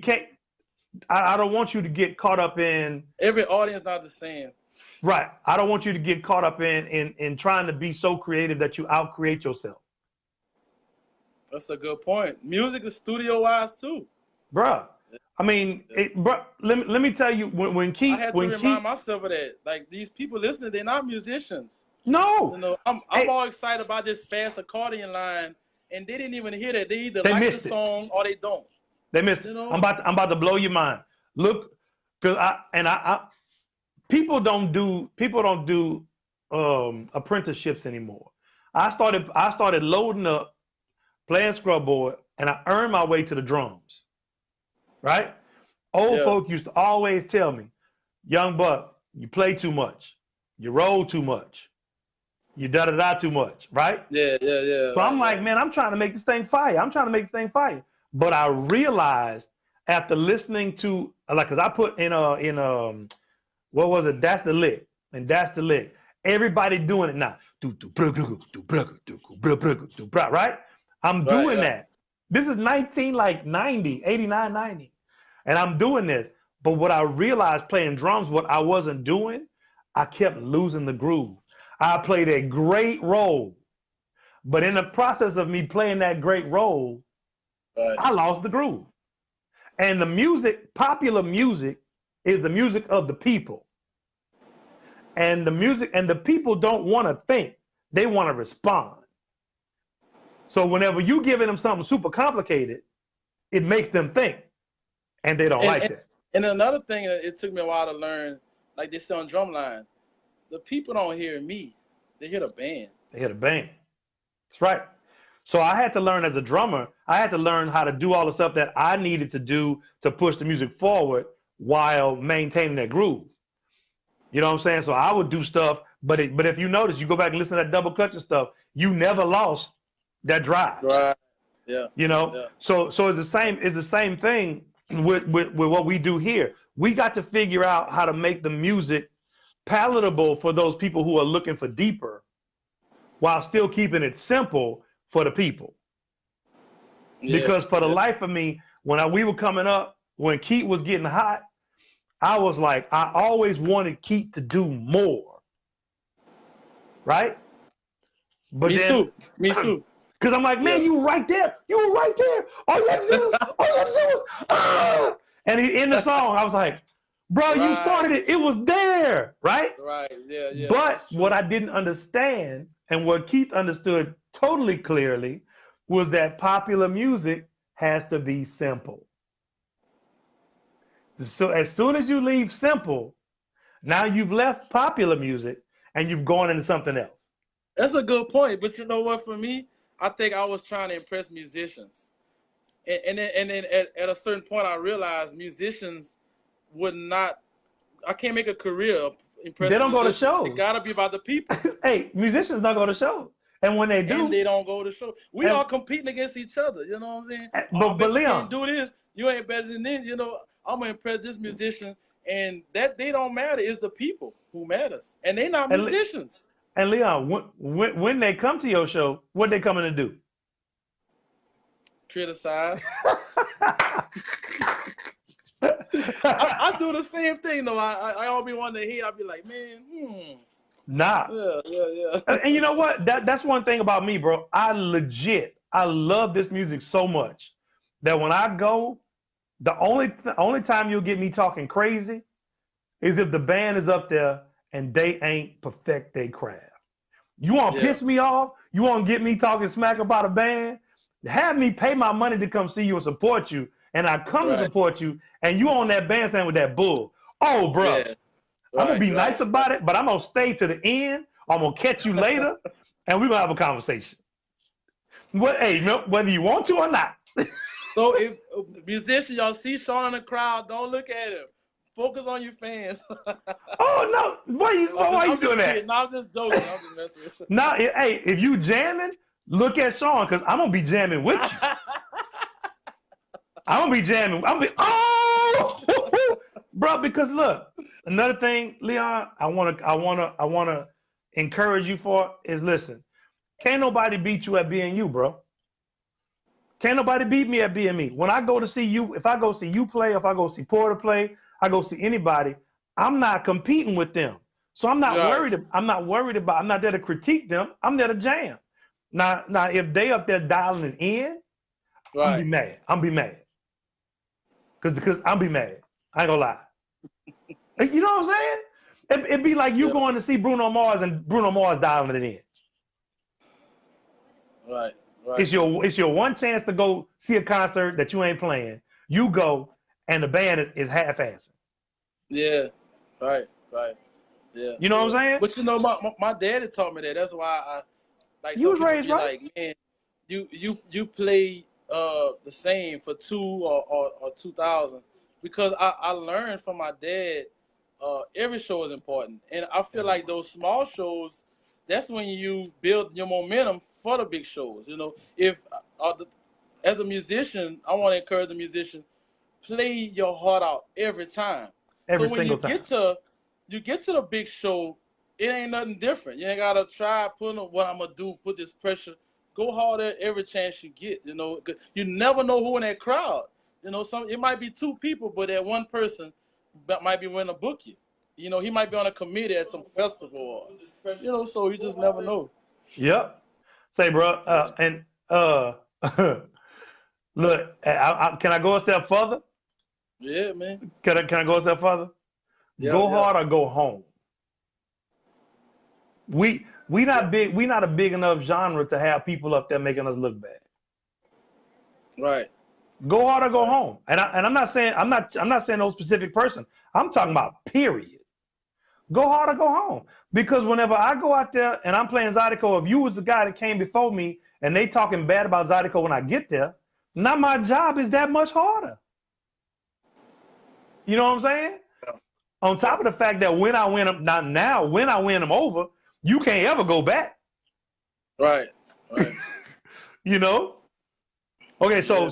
can't. I don't want you to get caught up in every audience not the same. Right. I don't want you to get caught up in trying to be so creative that you out-create yourself. That's a good point. Music is studio-wise too. Bruh. I mean, let me tell you, when Keith... I had to remind myself of that. Like, these people listening, they're not musicians. No. You know, I'm all excited about this fast accordion line, and they didn't even hear that. They either like the song or they don't. They missed it. I'm about to blow your mind. Look, because people don't do apprenticeships anymore. I started loading up, playing scrubboard, and I earned my way to the drums. Right? Old folks used to always tell me, young buck, you play too much, you roll too much, you da-da-da too much, right? Yeah. So I'm like, man, I'm trying to make this thing fire. But I realized after listening to, like, because I put in what was it? That's the lick. And that's the lick. Everybody doing it now. Right? I'm doing that. This is 89, 90. And I'm doing this. But what I realized playing drums, what I wasn't doing, I kept losing the groove. I played a great role. But in the process of me playing that great role, I lost the groove. And the music, popular music, is the music of the people. And the people don't want to think. They want to respond. So whenever you giving them something super complicated, it makes them think. And they don't like that. And another thing, it took me a while to learn, like they say on Drumline, the people don't hear me. They hear the band. That's right. So I had to learn as a drummer, I had to learn how to do all the stuff that I needed to do to push the music forward while maintaining that groove. You know what I'm saying? So I would do stuff, but if you notice, you go back and listen to that double clutch and stuff, you never lost that drive. Right. Yeah. You know? Yeah. So it's the same thing with what we do here. We got to figure out how to make the music palatable for those people who are looking for deeper while still keeping it simple for the people. Because for the life of me, when we were coming up, when Keith was getting hot, I was like, I always wanted Keith to do more. Right? But Me too. Me too. Because I'm like, man, you were right there. You were right there. All you had to do was, and in the song, I was like, bro, you started it. It was there. Right? Right. Yeah, yeah. But what I didn't understand, and what Keith understood totally clearly, was that popular music has to be simple. So as soon as you leave simple, now you've left popular music and you've gone into something else. That's a good point. But you know what? For me, I think I was trying to impress musicians. And then at a certain point, I realized musicians would not, I can't make a career impressing. They don't go to shows. It got to be about the people. Hey, musicians don't go to shows. And when they do, and they don't go to shows. We are competing against each other. You know what I'm saying? But you Leon, can't do this. You ain't better than this. You know, I'm going to impress this musician. And that they don't matter. It's the people who matters. And they not musicians. And Leon, when they come to your show, what they coming to do? Criticize. I do the same thing though. I always want to hear. I be like, man, Nah. Yeah. And you know what? That's one thing about me, bro. I love this music so much that when I go, the only time you'll get me talking crazy is if the band is up there and they ain't perfect their craft. You want to piss me off? You want to get me talking smack about a band? Have me pay my money to come see you and support you, and I come to support you, and you on that bandstand with that bull. Oh, bro. Yeah. I'm going to be nice about it, but I'm going to stay to the end. I'm going to catch you later, and we're going to have a conversation. Hey, whether you want to or not. So if musicians, y'all see Sean in the crowd, don't look at him. Focus on your fans. Oh, no. Why you doing that? No, I'm just joking. I'm just messing with you. No, hey, if you jamming, look at Sean, because I'm going to be jamming with you. I'm going to be jamming. Bro, because look, another thing, Leon, I want to encourage you for is listen. Can't nobody beat you at being you, bro. Can't nobody beat me at being me. When I go to see you, if I go see you play, if I go see Porter play, I go see anybody, I'm not competing with them. So I'm not worried. I'm not there to critique them. I'm there to jam. Now if they up there dialing it in, I'm be mad. Because I'm be mad. I ain't gonna lie. You know what I'm saying? It'd be like you going to see Bruno Mars and Bruno Mars dialing it in. Right. It's your one chance to go see a concert that you ain't playing. You go, and the band is half-assing. Yeah. Right. Yeah. You know what I'm saying? But you know, my daddy taught me that. That's why I like. You was raised right. Like, man, you play the same for 2 or 2,000 because I learned from my dad. Every show is important, and I feel like those small shows, that's when you build your momentum for the big shows. You know, if as a musician, I want to encourage the musician, play your heart out every time. Every so when single time. You get to the big show, it ain't nothing different. You ain't gotta try putting what I'm gonna do, put this pressure. Go harder every chance you get. You know, you never know who in that crowd. You know, it might be 2 people, but that one person that might be willing to book you. You know, he might be on a committee at some festival. Or, you know, so you just never know. Yep. Say, bro, look, can I go a step further? Yeah, man. Can I go a step further? Yeah, go hard or go home. We not big. We not a big enough genre to have people up there making us look bad. Right. Go hard or go home. And I'm not saying no specific person. I'm talking about period. Go hard or go home. Because whenever I go out there and I'm playing zydeco, if you was the guy that came before me and they talking bad about zydeco when I get there, now my job is that much harder. You know what I'm saying? On top of the fact that when I win them, when I win them over, you can't ever go back. Right. You know? Okay, so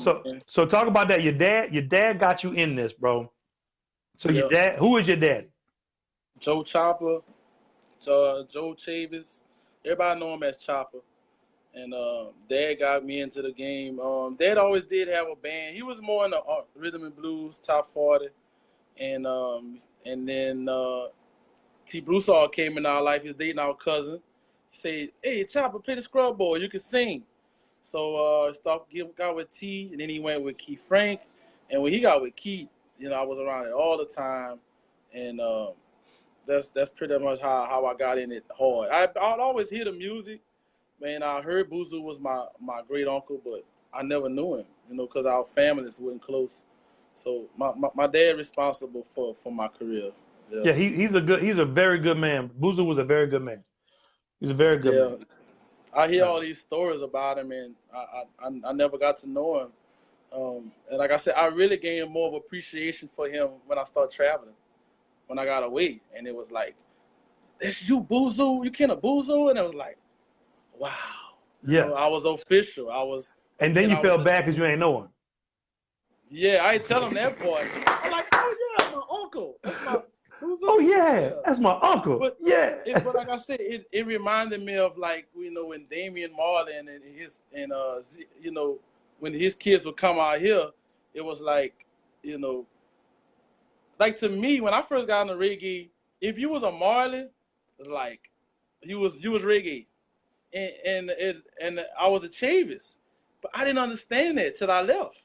talk about that. Your dad got you in this, bro. So your dad, who is your dad? Joe Chopper, Joe Chavis. Everybody know him as Chopper. and Dad got me into the game. Dad always did have a band. He was more in the rhythm and blues, top 40, and then T. Broussard came in our life. He's dating our cousin. He said, "Hey, Chopper, play the scrub boy. You can sing." So got with T, and then he went with Keith Frank. And when he got with Keith, I was around it all the time, and that's pretty much how I got in it hard. I'd always hear the music. Man, I heard Buzu was my great uncle, but I never knew him, because our families weren't close. So my dad responsible for my career. Yeah, he's a very good man. Buzu was a very good man. He's a very good man. I hear all these stories about him, and I never got to know him. And like I said, I really gained more of appreciation for him when I started traveling, when I got away. And it was like, "That's you, Buzu? You can't a Buzu?" And it was like, wow. Yeah. I was official. And then you felt bad because you ain't know him. Yeah, I ain't tell him that part. I'm like, "Oh, yeah, my uncle. That's my Buzu." Oh, yeah, that's my uncle. But like I said, it reminded me of, like, when Damian Marley when his kids would come out here, it was like, like, to me, when I first got into reggae, if you was a Marley, like, you was reggae, and I was a Chavis, but I didn't understand that till I left.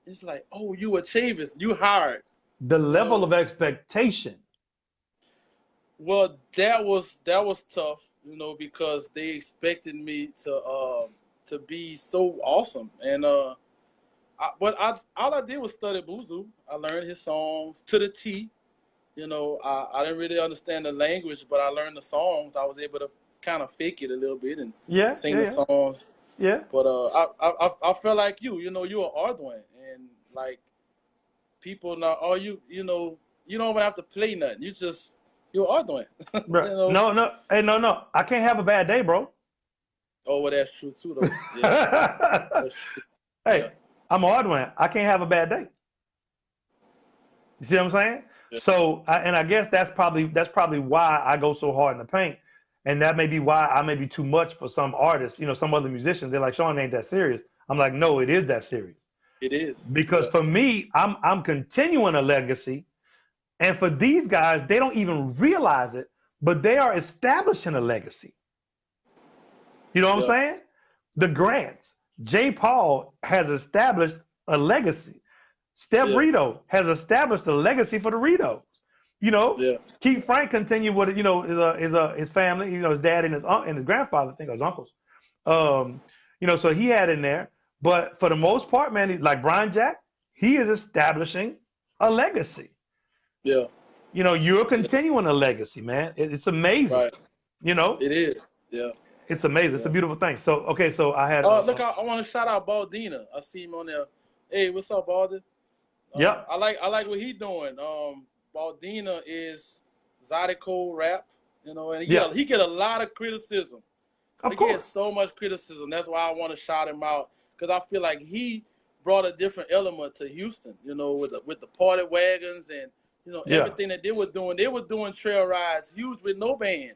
It's like, oh, you a Chavis, you hired. The level of expectation. Well, that was tough, because they expected me to be so awesome, and all I did was study Buzu. I learned his songs to the T. I didn't really understand the language, but I learned the songs. I was able to kind of fake it a little bit and sing the songs. Yeah. But I felt like you're Ardoin, and like people now, you don't even have to play nothing. You're Ardoin. No. Hey, no. I can't have a bad day, bro. Oh, well, that's true too, though. Yeah. That's true. Hey, I'm Ardoin. I can't have a bad day. You see what I'm saying? Yeah. So, I guess that's probably why I go so hard in the paint, and that may be why I may be too much for some artists. Some other musicians, they're like, "Sean ain't that serious." I'm like, "No, it is that serious." It is. Because for me, I'm continuing a legacy, and for these guys, they don't even realize it, but they are establishing a legacy. You know what I'm saying? The Grants, J. Paul has established a legacy. Steph Rito has established a legacy for the Ritos. Keith Frank continued with his family, his dad and his grandfather, I think, or his uncles. So he had in there. But for the most part, man, like Brian Jack, he is establishing a legacy. Yeah. You're continuing a legacy, man. It's amazing. Right. It is. Yeah. It's amazing. It's a beautiful thing. So, okay, so I had... look, I want to shout out Baldina. I see him on there. Hey, what's up, Baldy? Yeah. I like what he doing. Baldina is zydeco rap, and he get a lot of criticism. Of course. He gets so much criticism. That's why I want to shout him out, because I feel like he brought a different element to Houston, with the party wagons and, everything that they were doing. They were doing trail rides huge with no band.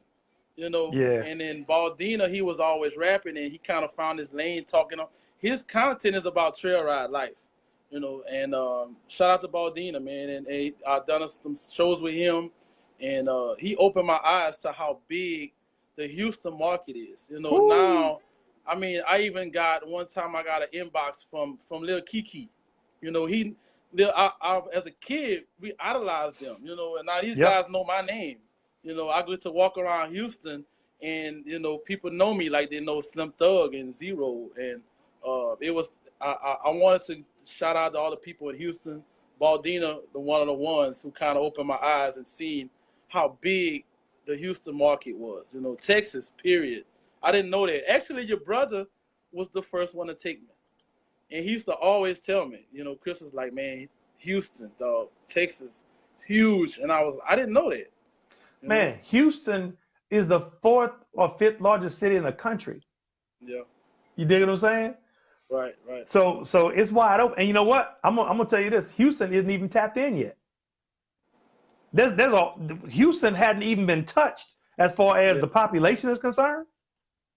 And then Baldina, he was always rapping, and he kind of found his lane talking. His content is about trail ride life, and shout out to Baldina, man. And I've done some shows with him, and he opened my eyes to how big the Houston market is. Now, I mean, I even got, one time I got an inbox from Lil Kiki. As a kid, we idolized them, and now these guys know my name. I get to walk around Houston, and people know me like they know Slim Thug and Zero, and it was I wanted to shout out to all the people in Houston. Baldina, one of the ones who kind of opened my eyes and seen how big the Houston market was. Texas, period. I didn't know that. Actually, your brother was the first one to take me, and he used to always tell me, Chris was like, "Man, Houston, dog, Texas, it's huge," and I didn't know that. Man, Houston is the 4th or 5th largest city in the country. Yeah. You dig what I'm saying? Right. So it's wide open. And you know what? I'm gonna tell you this: Houston isn't even tapped in yet. Houston hadn't even been touched as far as the population is concerned.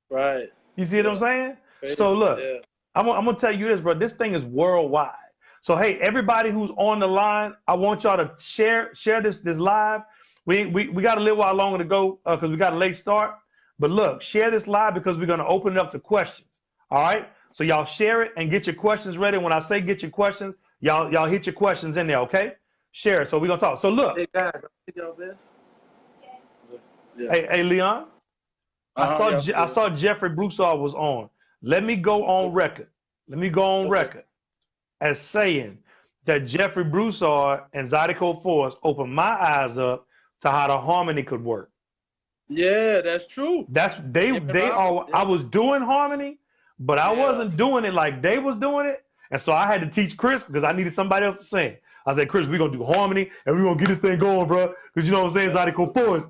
Right. You see what I'm saying? Crazy. So look, Yeah. I'm gonna tell you this, bro. This thing is worldwide. So hey, everybody who's on the line, I want y'all to share this live. We got a little while longer to go because we got a late start. But look, share this live because we're gonna open it up to questions. All right. So y'all share it and get your questions ready. When I say get your questions, y'all hit your questions in there. Okay. Share it. So we're gonna talk. So look. Hey guys, y'all best. Yeah. Hey Leon. I saw Jeffrey Broussard was on. Let me go on record. Let me go on record as saying that Jeffrey Broussard and Zydeco Force opened my eyes up to how the harmony could work. Yeah, that's true. I was doing harmony, but I wasn't doing it like they was doing it. And so I had to teach Chris because I needed somebody else to sing. I said, Chris, we're gonna do harmony and we're gonna get this thing going, bro. Because you know what I'm saying, Zydeco Force.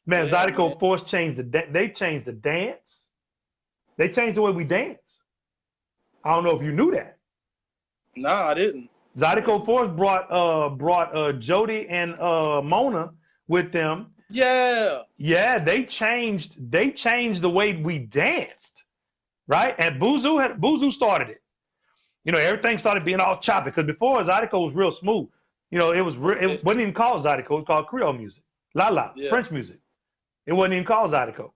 Man, Zydeco Force changed they changed the dance. They changed the way we dance. I don't know if you knew that. No, I didn't. Zydeco Force brought Jody and Mona with them. Yeah. Yeah, they changed the way we danced. Right? And Buzu started it. You know, everything started being all choppy because before Zydeco was real smooth. You know, it wasn't even called Zydeco, it was called Creole music. French music. It wasn't even called Zydeco.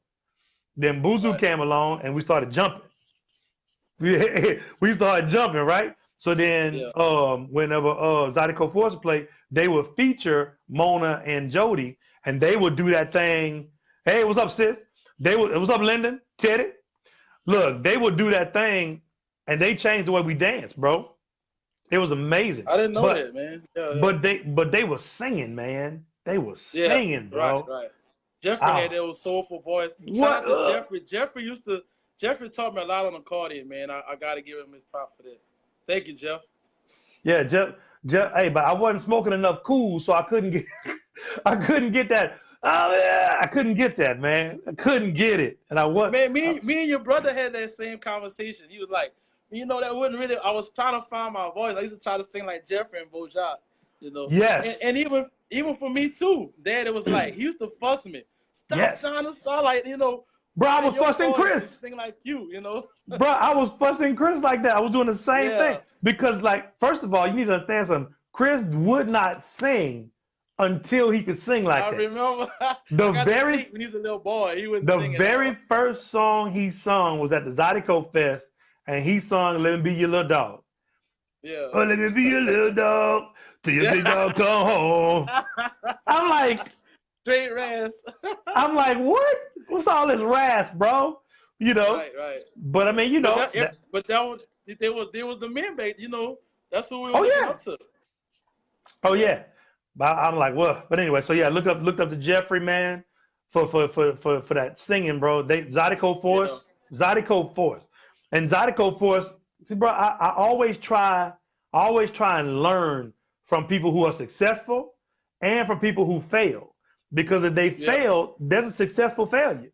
Then Buzu came along and we started jumping. We started jumping, right? So then whenever Zydeco Force played, they would feature Mona and Jody, and they would do that thing. Hey, what's up, sis? What's up, Lyndon? Teddy? Look, they would do that thing, and they changed the way we danced, bro. It was amazing. I didn't know that, man. Yeah. But they were singing, man. They were singing, bro. Right. Jeffrey had that soulful voice. Shout out to Jeffrey. Jeffrey taught me a lot on accordion, man. I got to give him his props for that. Thank you, Jeff. Yeah, Jeff. Hey, but I wasn't smoking enough cool, so I couldn't get that. Oh yeah, I couldn't get that, man. I couldn't get it, and I wasn't. Man, me and your brother had that same conversation. He was like, you know, that wouldn't really. I was trying to find my voice. I used to try to sing like Jeffrey and Bojack, you know. Yes. And even for me too, Dad, it was like he used to fuss me. Stop trying to start like, you know. Bro, I was fussing Chris. Sing like you know. Bro, I was fussing Chris like that. I was doing the same thing because, like, first of all, you need to understand something. Chris would not sing until he could sing like that. I remember when he was a little boy, he would sing. The very first song he sung was at the Zydeco Fest, and he sung "Let Me Be Your Little Dog." Yeah. Oh, let me be your little dog till your big dog come home. I'm like, straight rasp. I'm like, what? What's all this rasp, bro? You know. Right. But I mean, you know. But there was the men back. You know, that's who we were looking up to. Oh yeah. But I'm like, well, but anyway, so yeah, looked up to Jeffrey, man, for that singing, bro. Zydeco Force, and Zydeco Force. See, bro, I always try and learn from people who are successful and from people who fail, because if they fail, there's a successful failure.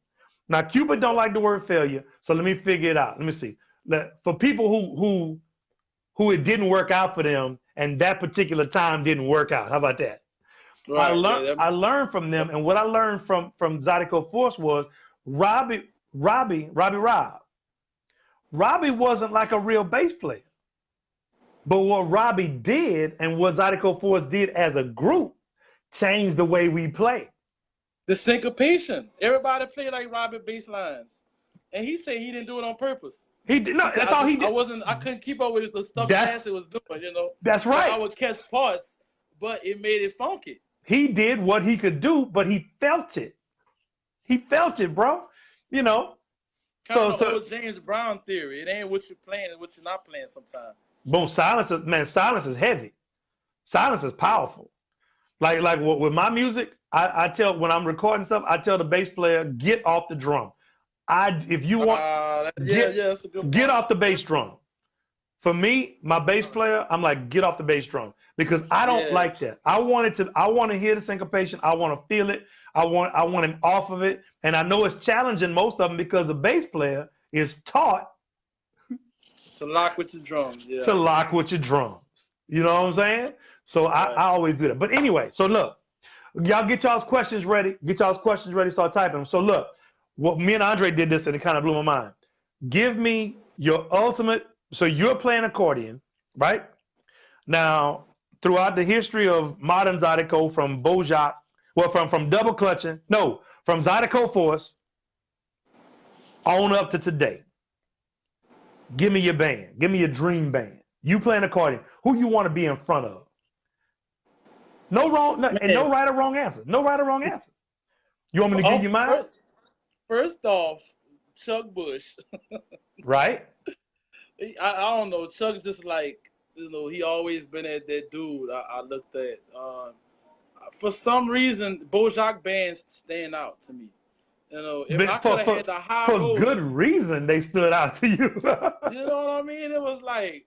Now, Cupid don't like the word failure, so let me figure it out. Let me see. For people who it didn't work out for them, and that particular time didn't work out. How about that? Right, I learned from them, and what I learned from Zydeco Force was Robbie wasn't like a real bass player. But what Robbie did and what Zydeco Force did as a group changed the way we play. The syncopation. Everybody played like Robbie bass lines. And he said he didn't do it on purpose. He did not. That's all he did. I couldn't keep up with the stuff Nancy was doing, you know. That's right. So I would catch parts, but it made it funky. He did what he could do, but he felt it. He felt it, bro. You know. Kind of old James Brown theory. It ain't what you're playing, it's what you're not playing sometimes. Boom, silence is heavy. Silence is powerful. Like with my music, I tell, when I'm recording stuff, I tell the bass player, get off the drum. If you want, that's a good get off the bass drum. For me, my bass player, I'm like, get off the bass drum, because I don't like that. I want to hear the syncopation. I want to feel it. I want him off of it. And I know it's challenging most of them because the bass player is taught to lock with your drums. Yeah. To lock with your drums. You know what I'm saying? So I always do that. But anyway, so look, y'all get y'all's questions ready. Start typing them. So look, Well, me and Andre did this and it kind of blew my mind. Give me your ultimate. So you're playing accordion, right? Now, throughout the history of modern zydeco, from Bojack, well, from double clutching, no, from zydeco force on up to today. Give me your band. Give me your dream band. You playing accordion. Who you want to be in front of? No wrong, no, and no right or wrong answer. No right or wrong answer. You want me to give you mine? First off, Chuck Bush. Right? I don't know. Chuck's just like, he always been that dude I looked at. For some reason, Bojack bands stand out to me. If I could have had the high for rollers, good reason, they stood out to you. You know what I mean? It was like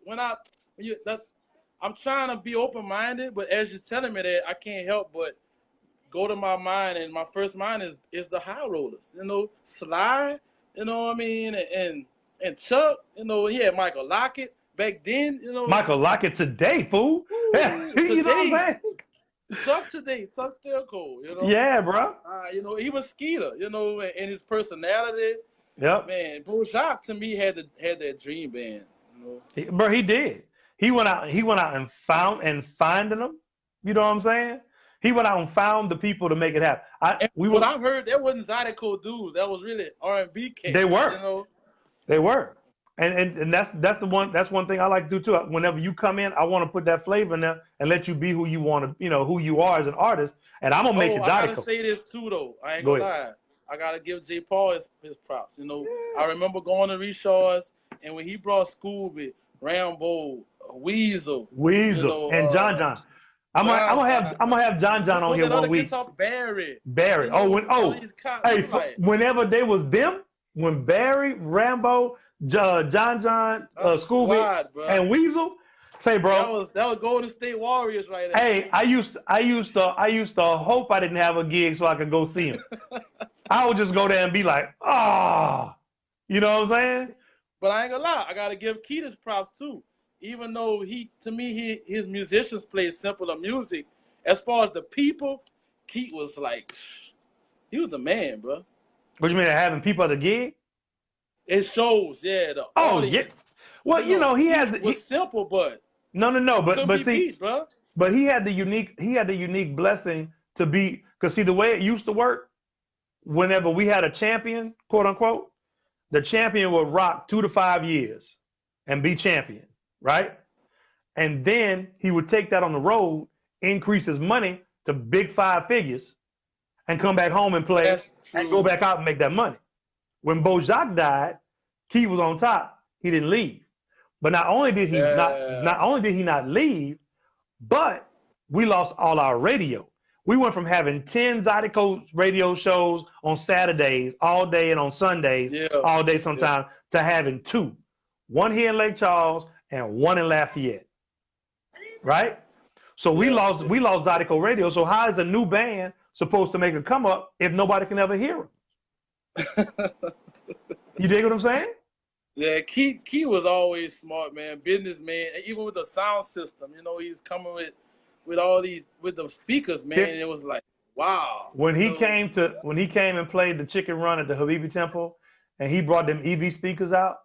I'm trying to be open-minded, but as you're telling me that, I can't help but go to my mind, and my first mind is the high rollers. Sly. You know what I mean? And Chuck. Yeah, Michael Lockett back then. Michael Lockett today, fool. Today. You know what I'm saying? Chuck today, Chuck still cool, Yeah, bro. He was Skeeter, and his personality. Yep. Man, Bojack to me had that dream band. Bro, he did. He went out and finding them. You know what I'm saying? He went out and found the people to make it happen. I've heard, that wasn't zydeco dudes. That was really R&B cats. They were. They were. And that's one thing I like to do too. Whenever you come in, I want to put that flavor in there and let you be who you want to, who you are as an artist. And I'm gonna make it zydeco. I gotta say this too though. I ain't gonna lie. I gotta give J. Paul his props. I remember going to Rishaw's, and when he brought Scooby, Rambo, Weasel, and John. I'm gonna have John on here one week. Barry. Whenever they was them, when Barry, Rambo, John, Scooby, squad, and Weasel. Say, bro, that was Golden State Warriors right there. Hey, I used to hope I didn't have a gig so I could go see him. I would just go there and be like, you know what I'm saying? But I ain't gonna lie, I gotta give Keith his props too. Even though his musicians play simpler music, as far as the people, Keith was like, he was the man, bro. What you mean, having people at the gig? It shows, yeah. The audience. Yes. Well, he was simple, but but see, beat, bro. But he had the unique blessing to be, because see, the way it used to work, whenever we had a champion, quote unquote, the champion would rock 2 to 5 years and be champion, right? And then he would take that on the road, increase his money to big 5 figures, and come back home and play and go back out and make that money. When Bojack died, Key was on top. He didn't leave. But not only did he not leave, but we lost all our radio. We went from having 10 zydeco radio shows on Saturdays all day and on Sundays all day sometimes to having 2. One here in Lake Charles and one in Lafayette. Right? So we lost zydeco radio. So how is a new band supposed to make a come up if nobody can ever hear them? You dig what I'm saying? Yeah, Key was always smart, man. Businessman. Even with the sound system, he was coming with all these, with the speakers, man. And it was like, wow. When he came and played the Chicken Run at the Habibi Temple, and he brought them EV speakers out,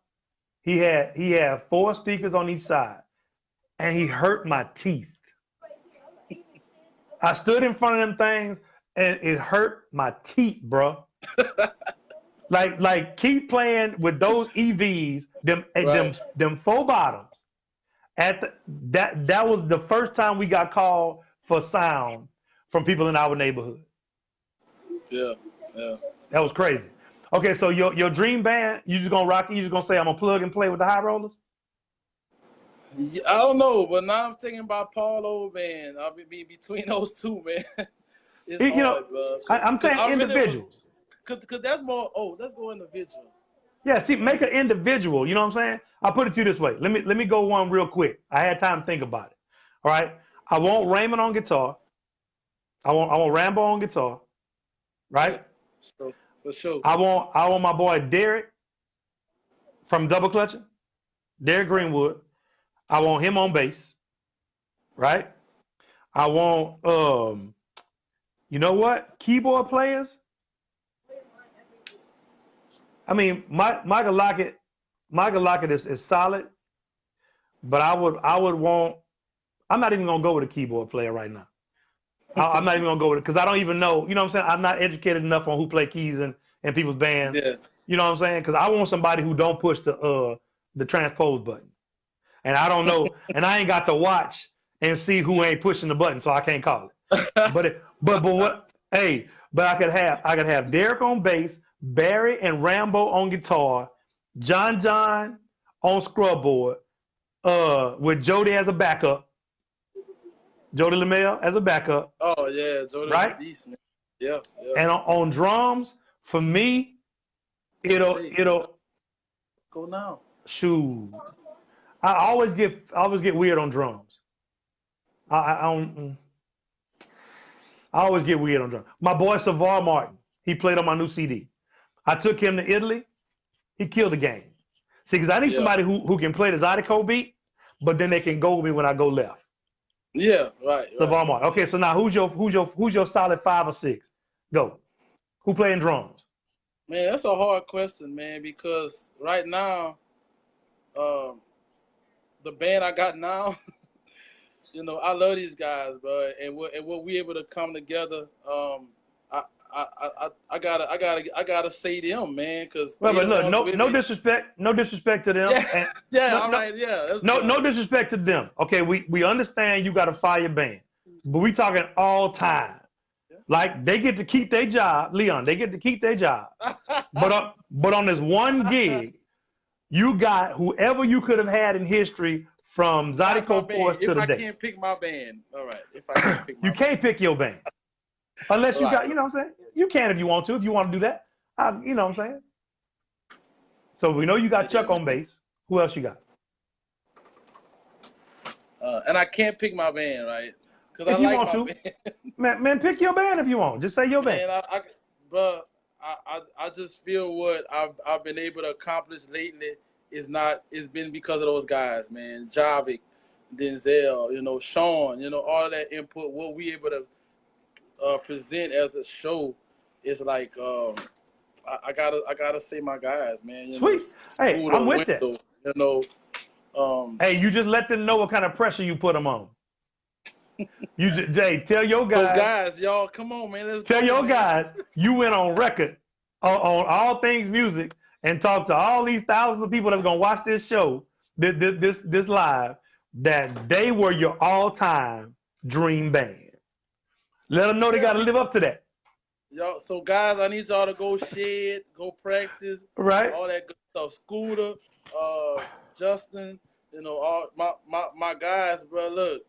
he had 4 speakers on each side, and he hurt my teeth. I stood in front of them things, and it hurt my teeth, bro. Like keep playing with those EVs, them 4 bottoms. That was the first time we got called for sound from people in our neighborhood. Yeah. That was crazy. Okay, so your dream band, you just gonna rock it? You just gonna say I'm gonna plug and play with the high rollers? I don't know, but now I'm thinking about Paulo band. I'll be between those two, man. It's hard, bro. I'm saying individuals. Because that's more, let's go individual. Yeah, see, make an individual, you know what I'm saying? I'll put it to you this way. Let me go one real quick. I had time to think about it. All right. I want Raymond on guitar. I want Rambo on guitar. Right? Yeah, for sure. I want my boy Derek from Double Clutching. Derek Greenwood. I want him on bass. Right? I want you know what? Keyboard players. I mean, Michael Lockett is solid, but I would want. I'm not even gonna go with a keyboard player right now. I'm not even gonna go with it because I don't even know. You know what I'm saying? I'm not educated enough on who play keys in people's bands. Yeah. You know what I'm saying? Because I want somebody who don't push the transpose button, and I don't know, and I ain't got to watch and see who ain't pushing the button, so I can't call it. But what? Hey, but I could have Derek on bass, Barry and Rambo on guitar, John on scrubboard, with Jody as a backup. Jody LaMelle as a backup. Oh yeah, Jody's right? a beast, man. Yeah. And on drums, for me, it'll go now. Shoot. I always get weird on drums. I always get weird on drums. My boy Savar Martin, he played on my new CD. I took him to Italy. He killed the game. See, because I need somebody who can play the zydeco beat, but then they can go with me when I go left. Yeah, right. Savar Martin. Okay, so now who's your solid 5 or 6? Go. Who playing drums? Man, that's a hard question, man, because right now, the band I got now, you know, I love these guys, bro, and what we able to come together. I gotta say them, man, because well, but look, no disrespect to them. No disrespect to them. Okay, we understand you got to fire your band, but we talking all time. Like they get to keep their job, Leon. They get to keep their job, but on this one gig, you got whoever you could have had in history from zydeco Force to the day. If I can't pick my band, all right. If I can't pick, you can't pick your band unless you got. You know what I'm saying? You can if you want to. If you want to do that, you know what I'm saying. So we know you got Chuck on bass. Who else you got? And I can't pick my band, right? Because I like my band. Man, pick your band if you want. Just say your band. I just feel what I've been able to accomplish lately it's been because of those guys, man. Javic, Denzel, you know, Sean, you know, all that input. What we able to present as a show is like I gotta say my guys, man. Sweet. Hey, I'm with that. You know, hey, you just let them know what kind of pressure you put them on. You just, Jay, tell your guys. So guys, y'all, come on, man. Let's tell go, your man. guys you went on record on all things music and talked to all these thousands of people that's gonna watch this show, this live, that they were your all-time dream band. Let them know they gotta live up to that. Y'all, so guys, I need y'all to go shed, go practice, right? All that good stuff. Scooter, Justin, you know, all my guys, bro. Look,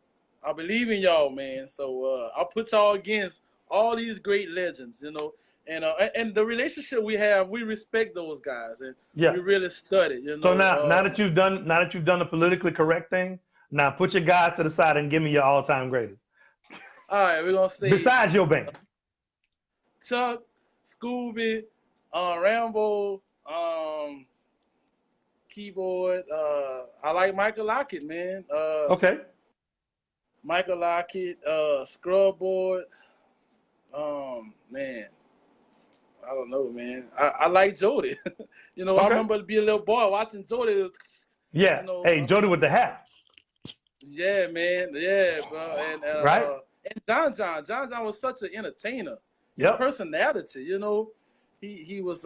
I believe in y'all, man. So I'll put y'all against all these great legends, you know, and the relationship we have, we respect those guys, and we really study, you know. So now that you've done the politically correct thing, now put your guys to the side and give me your all-time greatest. All right, we're gonna say besides your band. Chuck, Scooby, Rambo, keyboard. I like Michael Lockett, man. Okay. Michael Lockett, scrubboard. Man, I don't know, man. I like Jody. You know, okay. I remember being a little boy watching Jody. Yeah. You know, hey, Jody with the hat. Yeah, man. Yeah, bro. And right. And John was such an entertainer. His personality, you know, he was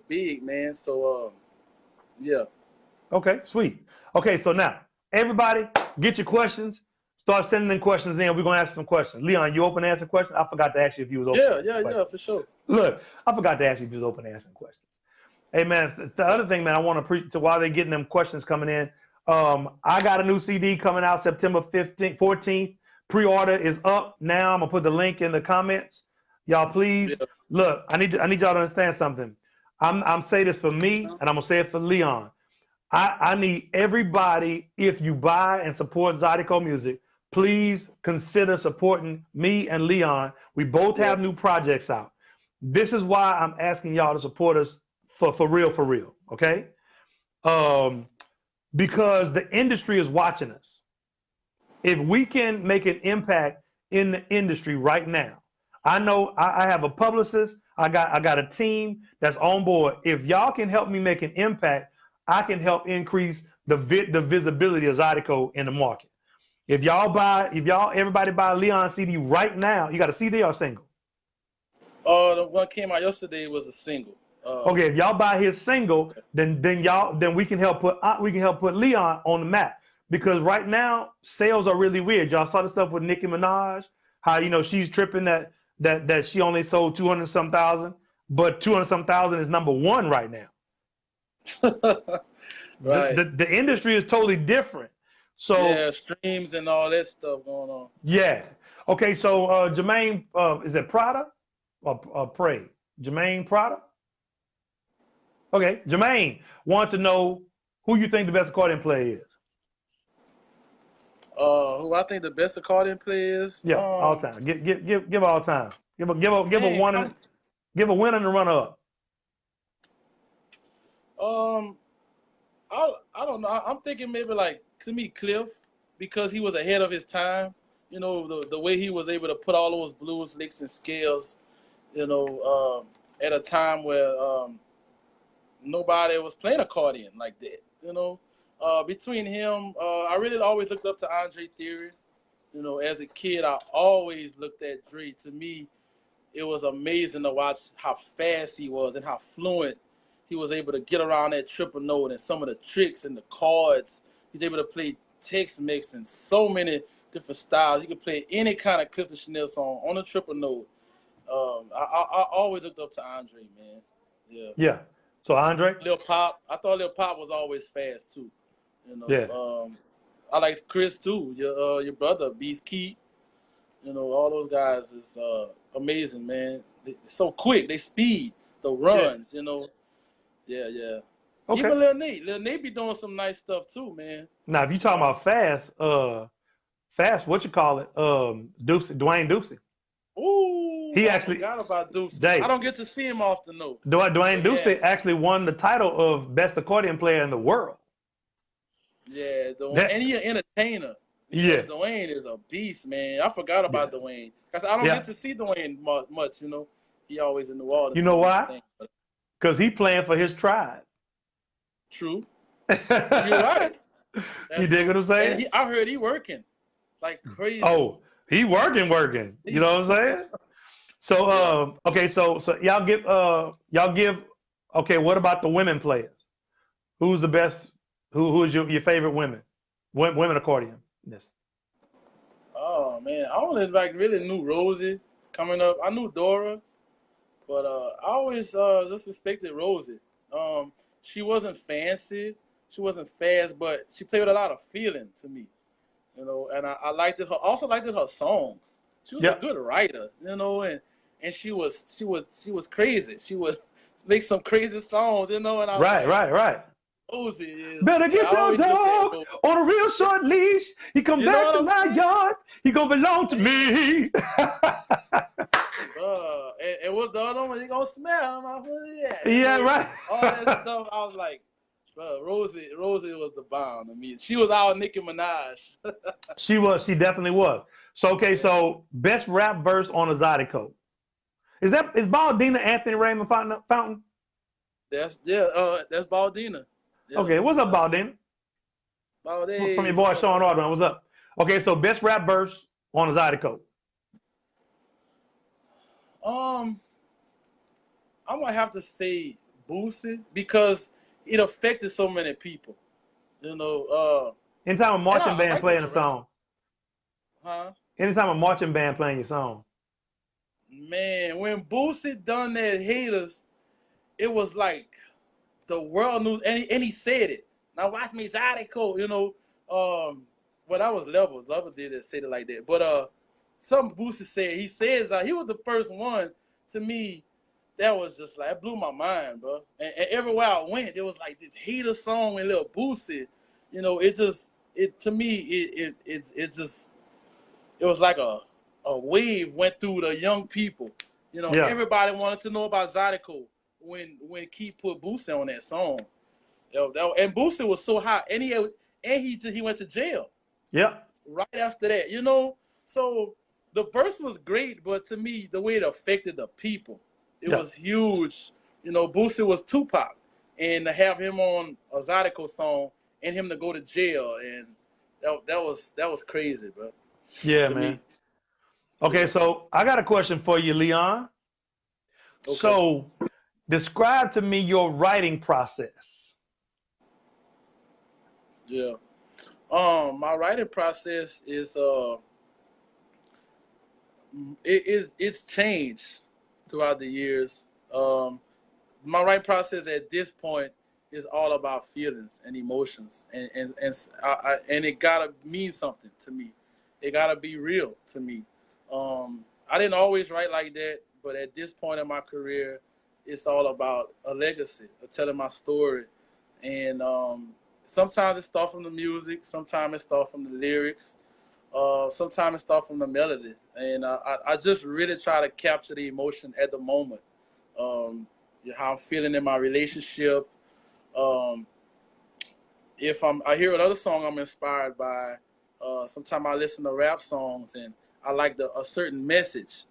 big, man. So yeah. Okay, sweet. Okay, so now everybody get your questions. Start sending in questions in. We're gonna ask some questions. Leon, you open to answer questions? I forgot to ask you if you was open. Yeah, for sure. Look, I forgot to ask you if you was open to answering questions. Hey man, the other thing, man, I want to preach to while they're getting them questions coming in. I got a new CD coming out September 14th. Pre-order is up now. I'm gonna put the link in the comments. Y'all, please look. I need y'all to understand something. I'm saying this for me, and I'm gonna say it for Leon. I need everybody. If you buy and support zydeco music, please consider supporting me and Leon. We both have new projects out. This is why I'm asking y'all to support us for real. Okay? Because the industry is watching us. If we can make an impact in the industry right now, I know I have a publicist, I got a team that's on board. If y'all can help me make an impact, I can help increase the visibility of zydeco in the market. If everybody buy a Leon CD right now, you got a CD or a single? The one came out yesterday was a single. Okay, if y'all buy his single, then we can help put Leon on the map, because right now sales are really weird. Y'all saw the stuff with Nicki Minaj, how she's tripping that she only sold 200 some thousand, but 200 some thousand is number one right now. Right. The industry is totally different. So yeah, streams and all that stuff going on. Yeah. Okay. So Jermaine, is it Prada or Prey? Jermaine Prada. Okay. Jermaine wants to know who you think the best accordion player is. Who I think the best accordion player is? Yeah, all time. Give all time. Give a one. Give a winner and a runner up. I don't know. I'm thinking maybe like, to me, Cliff, because he was ahead of his time. You know, the way he was able to put all those blues, licks, and scales, at a time where nobody was playing accordion like that. Between him, I really always looked up to Andre Theory. As a kid, I always looked at Dre. To me, it was amazing to watch how fast he was and how fluent he was able to get around that triple note and some of the tricks and the chords. He's able to play Tex-Mex and so many different styles. He could play any kind of Clifton Chanel song on a triple note. I always looked up to Andre, man. Yeah. Yeah. So Andre? Lil Pop. I thought Lil Pop was always fast too. Yeah. I like Chris too. Your brother, Beast Keith. All those guys is amazing, man. They're so quick. They speed the runs. Yeah. Okay. Even Lil Nate be doing some nice stuff too, man. Now, if you talking about fast, what you call it? Dwayne Ducey. Ooh, I forgot about Ducey. I don't get to see him often though. Dwayne Ducey actually won the title of best accordion player in the world. Yeah, and he's an entertainer. Yeah, Dwayne is a beast, man. I forgot about Dwayne because I don't get to see Dwayne much. He always in New Orleans. You know why? Because he playing for his tribe. True. You're right. You dig what I'm saying? I heard he working like crazy. Oh, he working. You know what I'm saying? So okay, so y'all give okay, what about the women players? Who's the best? Who is your favorite women accordion? Yes. Oh man, I only really knew Rosie coming up. I knew Dora, but I always just respected Rosie. She wasn't fancy, she wasn't fast, but she played with a lot of feeling to me. And I liked it. Also liked her songs. She was a good writer, and she was crazy. She would make some crazy songs, and I right. Rosie is. Better get your dog on a real short leash. He come back to my yard. He gonna belong to me. And what's the other one? You gonna smell my pussy? Yeah, right. All that stuff. I was like, bro, Rosie was the bomb to me. She was our Nicki Minaj. She definitely was. So okay, so best rap verse on a zydeco. Is Baldina Anthony Raymond Fountain? That's Baldina. Yeah. Okay, what's up, Baldina? Baldy. From your boy Sean Ardoin. What's up? Okay, so best rap verse on a zydeco. I'm gonna have to say Boosie because it affected so many people. Anytime a marching band playing a song. Huh? Anytime a marching band playing your song. Man, when Boosie done that Haters, it was like the world knew, and he said it. Now watch me, zydeco. Well, that was Levels. Levels did say it like that. But some Boosie said, he says he was the first one to me that was just like, it blew my mind, bro. And everywhere I went, there was like this Hater song with Lil Boosie. It was like a wave went through the young people. Everybody wanted to know about zydeco when Keith put Boosie on that song. And Boosie was so hot, and he went to jail. Yeah. Right after that, So the verse was great, but to me, the way it affected the people, it Yeah. was huge. You know, Boosie was Tupac, and to have him on a zydeco song and him to go to jail, and that was crazy, bro. Yeah, To me. man. Okay, Yeah. so I got a question for you, Leon. Okay. So describe to me your writing process. Yeah. My writing process is it's changed throughout the years. My writing process at this point is all about feelings and emotions, and it gotta mean something to me. It gotta be real to me. I didn't always write like that, but at this point in my career, it's all about a legacy, of telling my story, and sometimes it starts from the music, sometimes it starts from the lyrics, sometimes it starts from the melody, and I just really try to capture the emotion at the moment, um, how I'm feeling in my relationship. Um, if I hear another song I'm inspired by, sometimes I listen to rap songs and I like a certain message,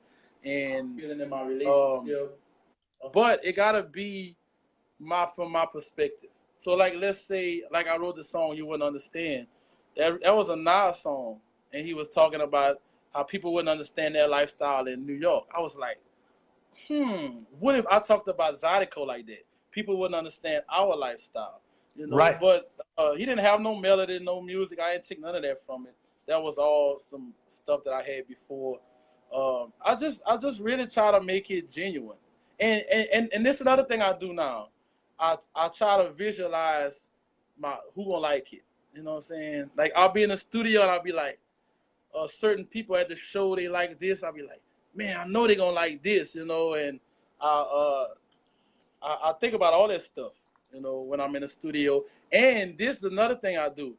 and Feeling in my um, relationship. but it gotta be from my perspective. So like let's say like I wrote the song You Wouldn't Understand. That was a Nas song, and he was talking about how people wouldn't understand their lifestyle in New York. I was like, what if I talked about Zydeco like that? People wouldn't understand our lifestyle, you know. Right. But he didn't have no melody, no music. I didn't take none of that from it. That was all some stuff that I had before. I just really try to make it genuine. And this is another thing I do now. I try to visualize who gonna like it. You know what I'm saying? Like I'll be in the studio and I'll be like, certain people at the show they like this. I'll be like, man, I know they're gonna like this, you know, and I I think about all that stuff, you know, when I'm in the studio. And this is another thing I do.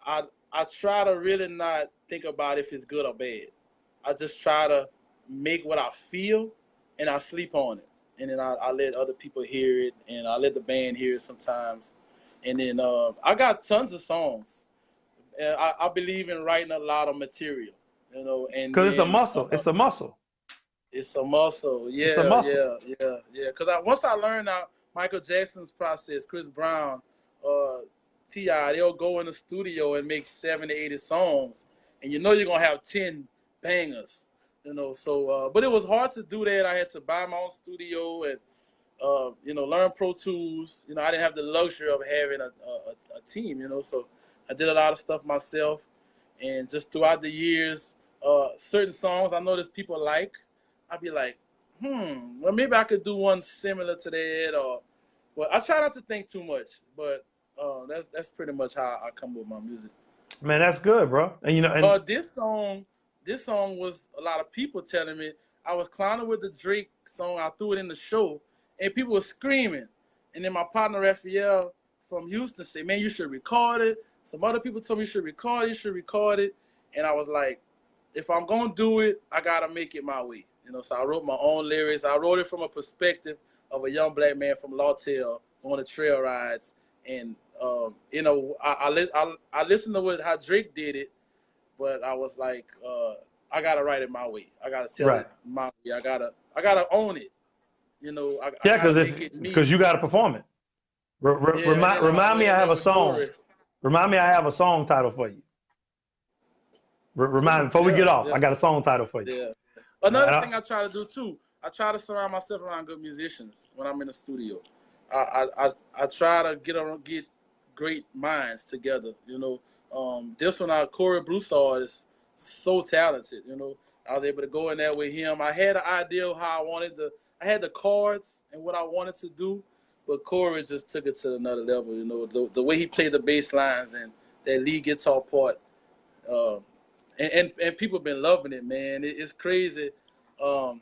I I try to really not think about if it's good or bad. I just try to make what I feel and I sleep on it. And then I let other people hear it and I let the band hear it sometimes. And then I got tons of songs. I believe in writing a lot of material, you know, and Because it's a then muscle. It's a muscle. it's a muscle. It's a muscle. Yeah. Because once I learned out Michael Jackson's process, Chris Brown, uh, T.I., they'll go in the studio and make 70, 80 songs, and you know you're gonna have 10 bangers, you know. So, but it was hard to do that. I had to buy my own studio and you know, learn Pro Tools. You know, I didn't have the luxury of having a team, you know, so I did a lot of stuff myself. And just throughout the years, certain songs I noticed people like, I'd be like, well, maybe I could do one similar to that. Or, well, I try not to think too much, but that's pretty much how I come with my music. Man, that's good, bro. And you know, and This song was a lot of people telling me I was clowning with the Drake song. I threw it in the show, and people were screaming. And then my partner Raphael from Houston said, "Man, you should record it." Some other people told me you should record it. You should record it. And I was like, if I'm gonna do it, I gotta make it my way. You know, so I wrote my own lyrics. I wrote it from a perspective of a young black man from Lawtell on the trail rides, and you know, I listened to how Drake did it, but I was like, I gotta write it my way. I gotta tell right. it my way. I gotta own it. You know, I Yeah, gotta make it me. because you got to perform it. Yeah, and then Remind me, I have a the song. chorus. Remind me, I have a song title for you. Remind me before we get Yeah, off. yeah, I got a song title for you. yeah. And Another thing I try to do too, I try to surround myself around good musicians when I'm in the studio. I try to get great minds together. You know, this one, Corey Broussard is so talented. You know, I was able to go in there with him. I had an idea of how I wanted to. I had the chords and what I wanted to do, but Corey just took it to another level. You know, the way he played the bass lines and that lead guitar part. Uh, and people been loving it, man. It's crazy. Um,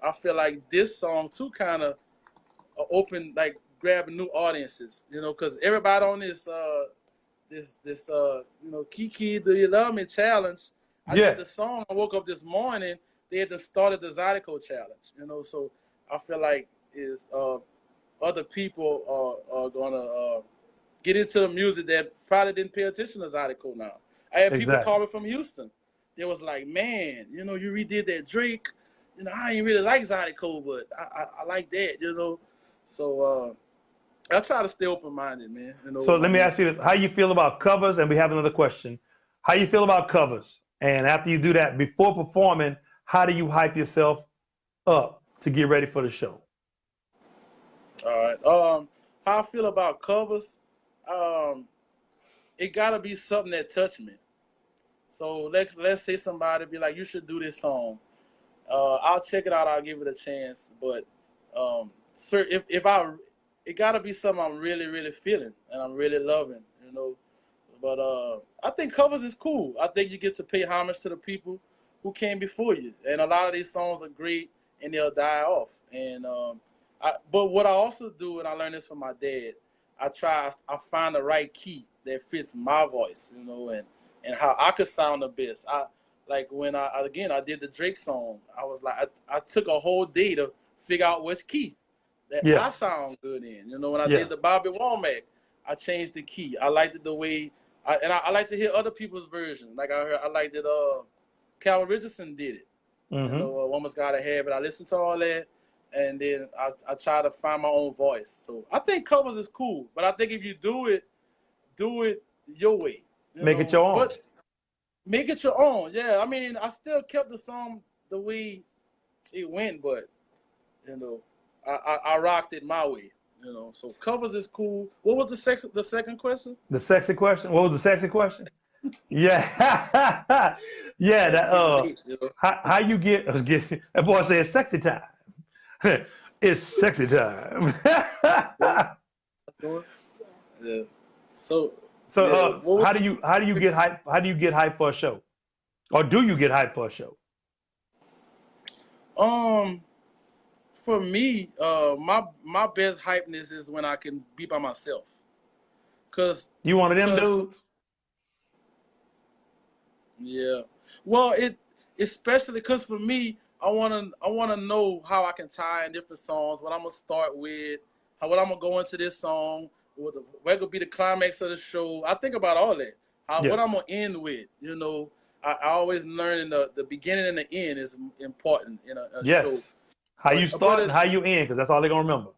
I feel like this song too kind of open, like grabbing new audiences, you know, because everybody on this you know, Kiki, Do You Love Me challenge. I yeah, did the song. I woke up this morning. They had started the Zydeco challenge, you know. So I feel like is other people are gonna get into the music that probably didn't pay attention to Zydeco now. I had people exactly. call me from Houston. They was like, man, you know, you redid that Drake. you know, I ain't really like zydeco, but I like that, you know. So I try to stay open-minded, man. You know, So let me ask you this: how you feel about covers? And we have another question. How you feel about covers? And after you do that, before performing, how do you hype yourself up to get ready for the show? All right. How I feel about covers? It gotta be something that touched me. So let's say somebody be like, you should do this song. I'll check it out. I'll give it a chance. But sir, if I, it gotta be something I'm really really feeling and I'm really loving, you know. But I think covers is cool. I think you get to pay homage to the people who came before you, and a lot of these songs are great and they'll die off. And but what I also do, and I learned this from my dad, I find the right key that fits my voice, you know, and how I could sound the best. Like when I did the Drake song, I was like, I took a whole day to figure out which key that I sound good in. You know, when I did the Bobby Womack, I changed the key. I liked it the way, I like to hear other people's version. Like I liked it. Cal Richardson did it. Mm-hmm. You know, Woman's Gotta Have It. I listened to all that, and then I try to find my own voice. So I think covers is cool, but I think if you do it your way. Make it your own. But make it your own. Yeah, I mean, I still kept the song the way it went, but you know, I rocked it my way. You know, so covers is cool. What was the second question? The sexy question. What was the sexy question? Yeah, yeah. That how you get? That boy said sexy time. It's sexy time. Yeah. So how do you get hype? How do you get hype for a show, or do you get hype for a show? For me, my best hypeness is when I can be by myself. Cause you one of them dudes. Yeah. Well, especially because for me, I wanna know how I can tie in different songs. What I'm gonna start with, what I'm gonna go into this song. What gonna be the climax of the show? I think about all that. What I'm gonna end with. You know, I always learn the beginning and the end is important in a show. How you start and how you end, because that's all they're gonna remember.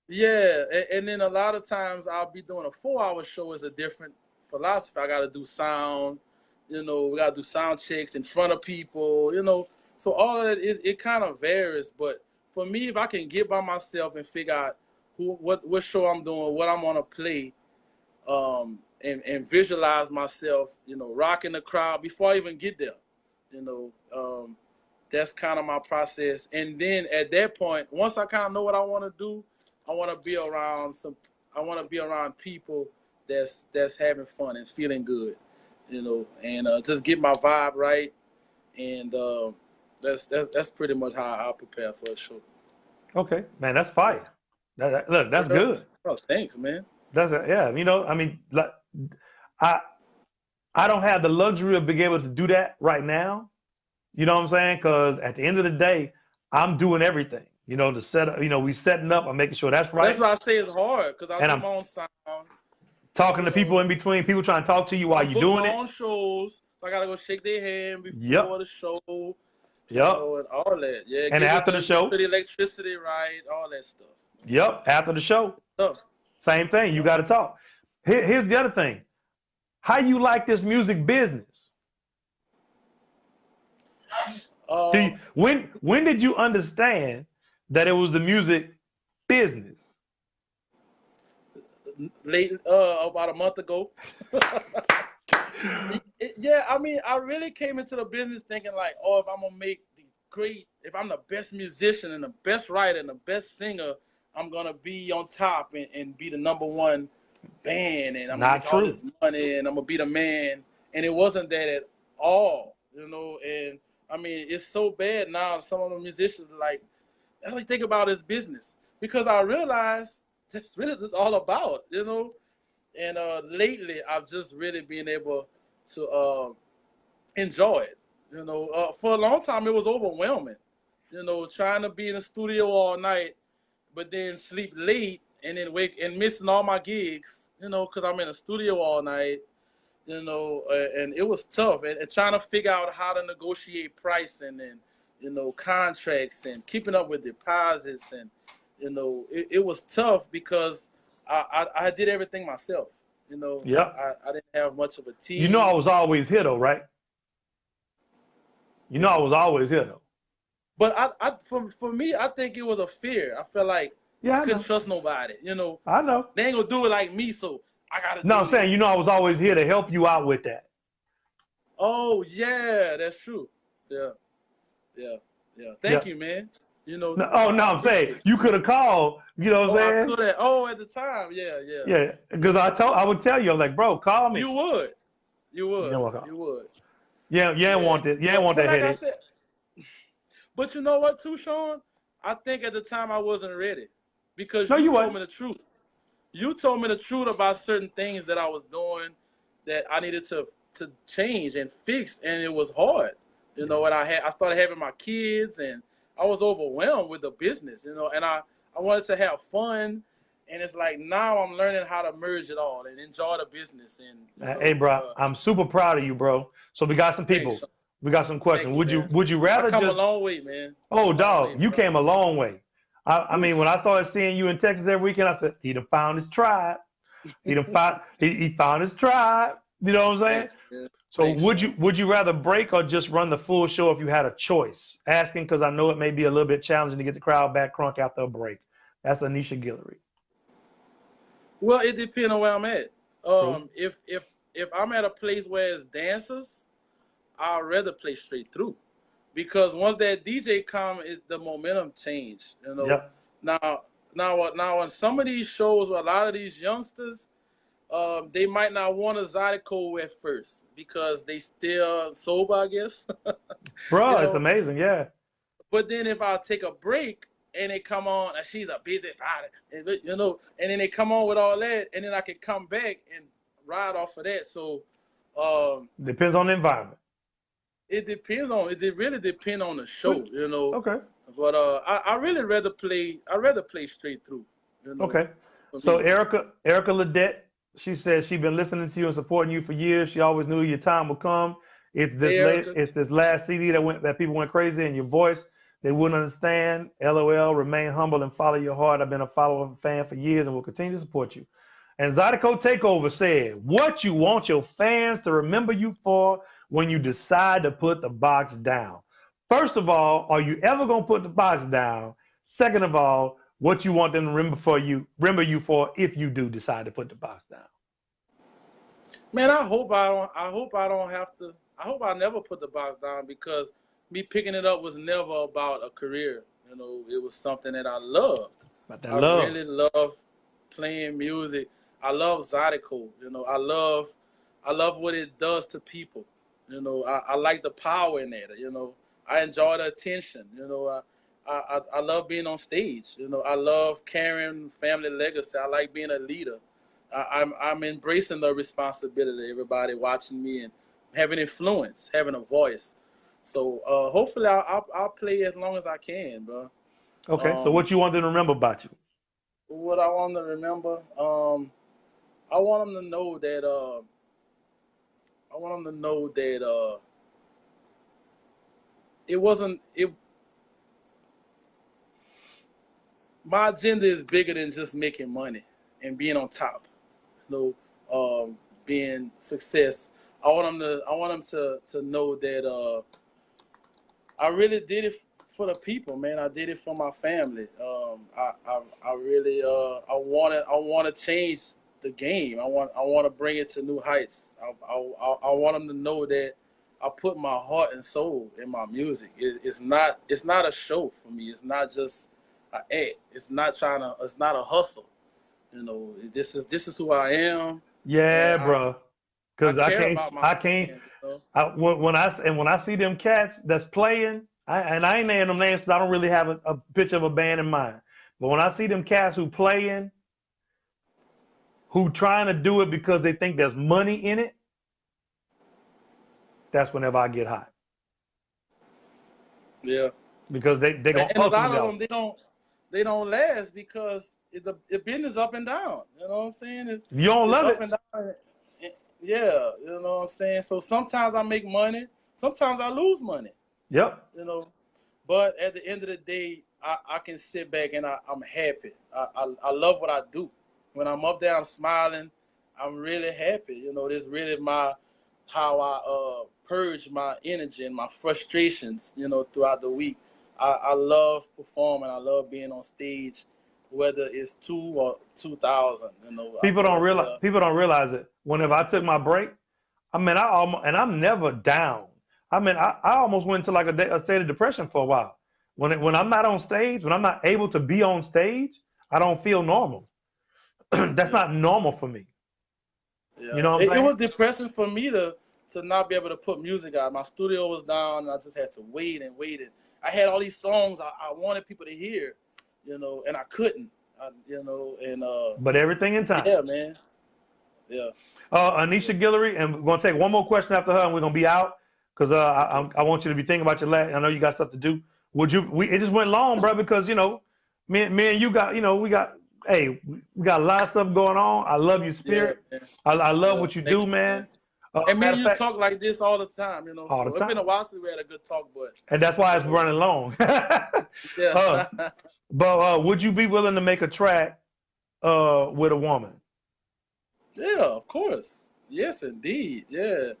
Yeah, and then a lot of times I'll be doing a 4-hour show is a different philosophy. I gotta do sound. You know, we gotta do sound checks in front of people. You know, so all of that it kind of varies. But for me, if I can get by myself and figure out what show I'm doing, what I'm gonna play, and visualize myself, you know, rocking the crowd before I even get there. You know, that's kind of my process. And then at that point, once I kind of know what I want to do, I want to be around people that's having fun and feeling good. You know, and just get my vibe right, and that's pretty much how I prepare for a show. Okay, man, that's fire. Look, that's good. Oh, thanks, man. Yeah. You know, I mean, like, I don't have the luxury of being able to do that right now. You know what I'm saying? Because at the end of the day, I'm doing everything. You know, the setup. You know, we setting up. I'm making sure that's right. That's why I say it's hard because I do my own sound. Talking to people in between, people trying to talk to you while you're doing it. On shows, so I gotta go shake their hand before the show. You know, and all that. Yeah. And after the show, the electricity right, all that stuff. Yep. After the show, same thing. You got to talk. Here's the other thing. How you like this music business? When did you understand that it was the music business? Late, about a month ago. Yeah, I mean, I really came into the business thinking like, oh, if I'm gonna make if I'm the best musician and the best writer and the best singer, I'm gonna be on top and be the #1 band, and I'm gonna make all this money, and I'm gonna be the man. And it wasn't that at all, you know. And I mean, it's so bad now. Some of the musicians are like, all they think about is business, because I realized that's really just all about, you know. And lately, I've just really been able to enjoy it. You know, for a long time, it was overwhelming. You know, trying to be in the studio all night, but then sleep late and then wake and missing all my gigs. You know, because I'm in the studio all night. You know, and it was tough. And trying to figure out how to negotiate pricing and contracts and keeping up with deposits, and it was tough because I did everything myself. Yep. I didn't have much of a team. You know I was always here though, right? You know I was always here though. But for me, I think it was a fear. I felt like I couldn't trust nobody. I know. They ain't gonna do it like me, so I gotta. No, I'm saying, I was always here to help you out with that. Oh yeah, that's true. Yeah. Thank you, man. No, I'm saying you could have called. You know what I'm saying? I could have. Oh, at the time, yeah. Yeah, because I would tell you, I was like, bro, call me. You would. You would. Yeah, you ain't want this. You ain't want that like headache. I said, but you know what, too, Sean? I think at the time I wasn't ready because you told me the truth. You told me the truth about certain things that I was doing that I needed to change and fix, and it was hard. And I started having my kids, and I was overwhelmed with the business, and I wanted to have fun, and it's like now I'm learning how to merge it all and enjoy the business. And hey, bro, I'm super proud of you, bro. So we got some people. Thanks, we got some questions. You, would you rather I come a long way, man. Oh, dog, you came a long way. I mean, when I started seeing you in Texas every weekend, I said, he done found his tribe. He found his tribe. You know what I'm saying? Thanks, so would you rather break or just run the full show if you had a choice? Asking because I know it may be a little bit challenging to get the crowd back crunk after a break. That's Anisha Guillory. Well, it depends on where I'm at. If I'm at a place where it's dancers, I'd rather play straight through, because once that DJ come, the momentum change. Yep. Now on some of these shows with a lot of these youngsters, they might not want a zydeco at first because they still sober, I guess. Bro, it's amazing, yeah. But then if I take a break and they come on, and she's a busy body, and then they come on with all that, and then I can come back and ride off of that. So depends on the environment. It really depends on the show, Okay. But I really rather play straight through. Okay. So Erica Ledette, she says she's been listening to you and supporting you for years. She always knew your time would come. It's this last CD that people went crazy, and your voice they wouldn't understand. LOL. Remain humble and follow your heart. I've been a follower and fan for years and will continue to support you. And Zydeco Takeover said, what you want your fans to remember you for when you decide to put the box down. First of all, are you ever going to put the box down? Second of all, what you want them to remember you for if you do decide to put the box down. Man, I hope I never put the box down, because me picking it up was never about a career. It was something that I loved. I really love playing music. I love zydeco. I love what it does to people. I like the power in it. I enjoy the attention. I love being on stage. I love carrying family legacy. I like being a leader. I'm embracing the responsibility. Everybody watching me and having influence, having a voice. So hopefully I'll play as long as I can, bro. Okay. So what you want them to remember about you? What I want them to remember, I want them to know that. My agenda is bigger than just making money and being on top. Being success. I want them to know that I really did it for the people, man. I did it for my family. I really want to change the game. I want to bring it to new heights. I want them to know that I put my heart and soul in my music. It's not a show for me. It's not just an act. It's not a hustle. This is who I am. Yeah, bro. Because I can't. When I see them cats that's playing, and I ain't naming them names because I don't really have a picture of a band in mind. But when I see them cats who playing, who trying to do it because they think there's money in it, that's whenever I get hot. Yeah. Because they gonna and a lot of them they don't last because the business up and down. You know what I'm saying? You don't love it. Up and down. Yeah, you know what I'm saying? So sometimes I make money, sometimes I lose money. Yep. But at the end of the day, I can sit back and I'm happy. I love what I do. When I'm up there, I'm smiling. I'm really happy. You know, this really how I purge my energy and my frustrations, you know, throughout the week. I love performing. I love being on stage, whether it's 2 or 2,000. You know, People don't realize it. Whenever I took my break, I mean, and I'm never down. I mean, I almost went into like a state of depression for a while. When I'm not on stage, when I'm not able to be on stage, I don't feel normal. That's not normal for me. Yeah. You know what I'm saying? It was depressing for me to not be able to put music out. My studio was down, and I just had to wait and wait. And I had all these songs I wanted people to hear, you know, and I couldn't, you know. And but everything in time. Yeah, man. Yeah. Anisha Guillory, and we're gonna take one more question after her, and we're gonna be out because I want you to be thinking about your last. I know you got stuff to do. It just went long, bro, because you know, me and you got, you know, we got a lot of stuff going on. I love your spirit. Yeah, I love what you do, man. And me and you talk like this all the time, you know. All the time. It's been a while since we had a good talk, but and that's why it's running long. Yeah. But would you be willing to make a track with a woman? Yeah, of course. Yes, indeed. Yeah.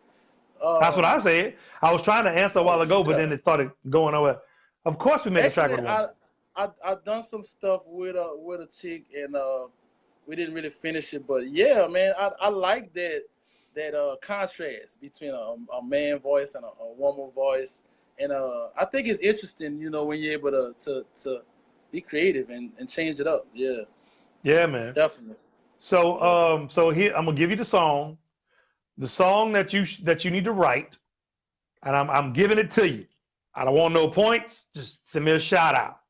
That's what I said. I was trying to answer a while ago, but then it started going away. Of course, we made a track with a woman. I've done some stuff with a chick, and we didn't really finish it. But yeah, man, I like that contrast between a man voice and a woman voice, and I think it's interesting, you know, when you're able to be creative and change it up. Yeah. Yeah, man. Definitely. So so here I'm gonna give you the song that you need to write, and I'm giving it to you. I don't want no points. Just send me a shout out.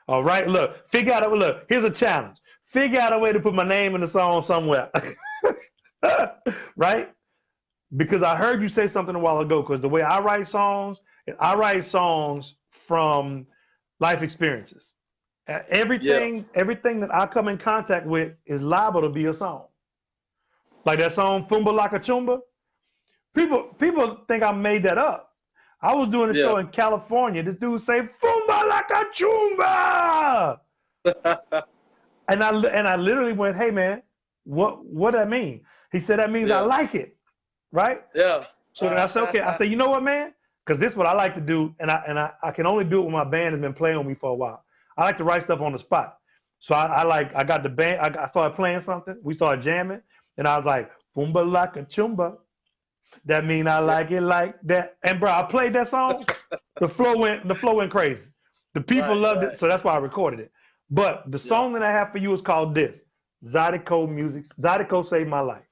All right. Look, here's a challenge. Figure out a way to put my name in the song somewhere. Right? Because I heard you say something a while ago, because the way I write songs from life experiences. Everything that I come in contact with is liable to be a song. Like that song Fumba Laka Chumba. People think I made that up. I was doing a show in California. This dude say Fumba Laka Chumba. and I literally went, "Hey man, what that mean?" He said that means I like it. Right? Yeah. So then I said, okay. I said, you know what, man? Because this is what I like to do, and I can only do it when my band has been playing with me for a while. I like to write stuff on the spot. So I got the band. I started playing something. We started jamming, and I was like, Fumba Laka Chumba. That mean I like it like that. And bro, I played that song. The flow went crazy. The people loved it, so that's why I recorded it. But the song that I have for you is called this. Zydeco music. Zydeco saved my life.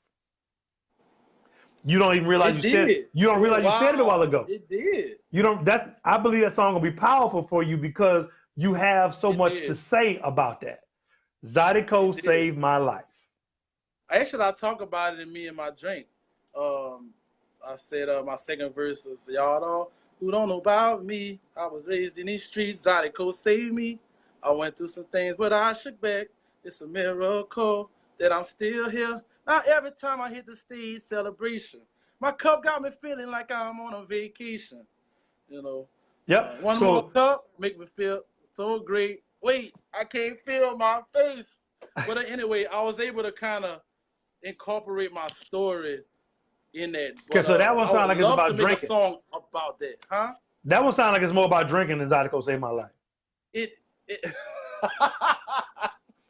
You don't even realize you said it. You don't realize you said it a while ago. It did. You don't. I believe that song will be powerful for you because you have so much to say about that. Zydeco saved my life. Actually, I talk about it in Me and My Drink. I said my second verse is y'all who don't know about me. I was raised in these streets. Zydeco saved me. I went through some things, but I shook back. It's a miracle that I'm still here. Now every time I hit the stage, celebration. My cup got me feeling like I'm on a vacation. You know. Yep. One more cup make me feel so great. Wait, I can't feel my face. But anyway, I was able to kind of incorporate my story in that. Okay, so that one sounds like it's about drinking. Make a song about that, huh? That one sounds like it's more about drinking than Zydeco saved my life. It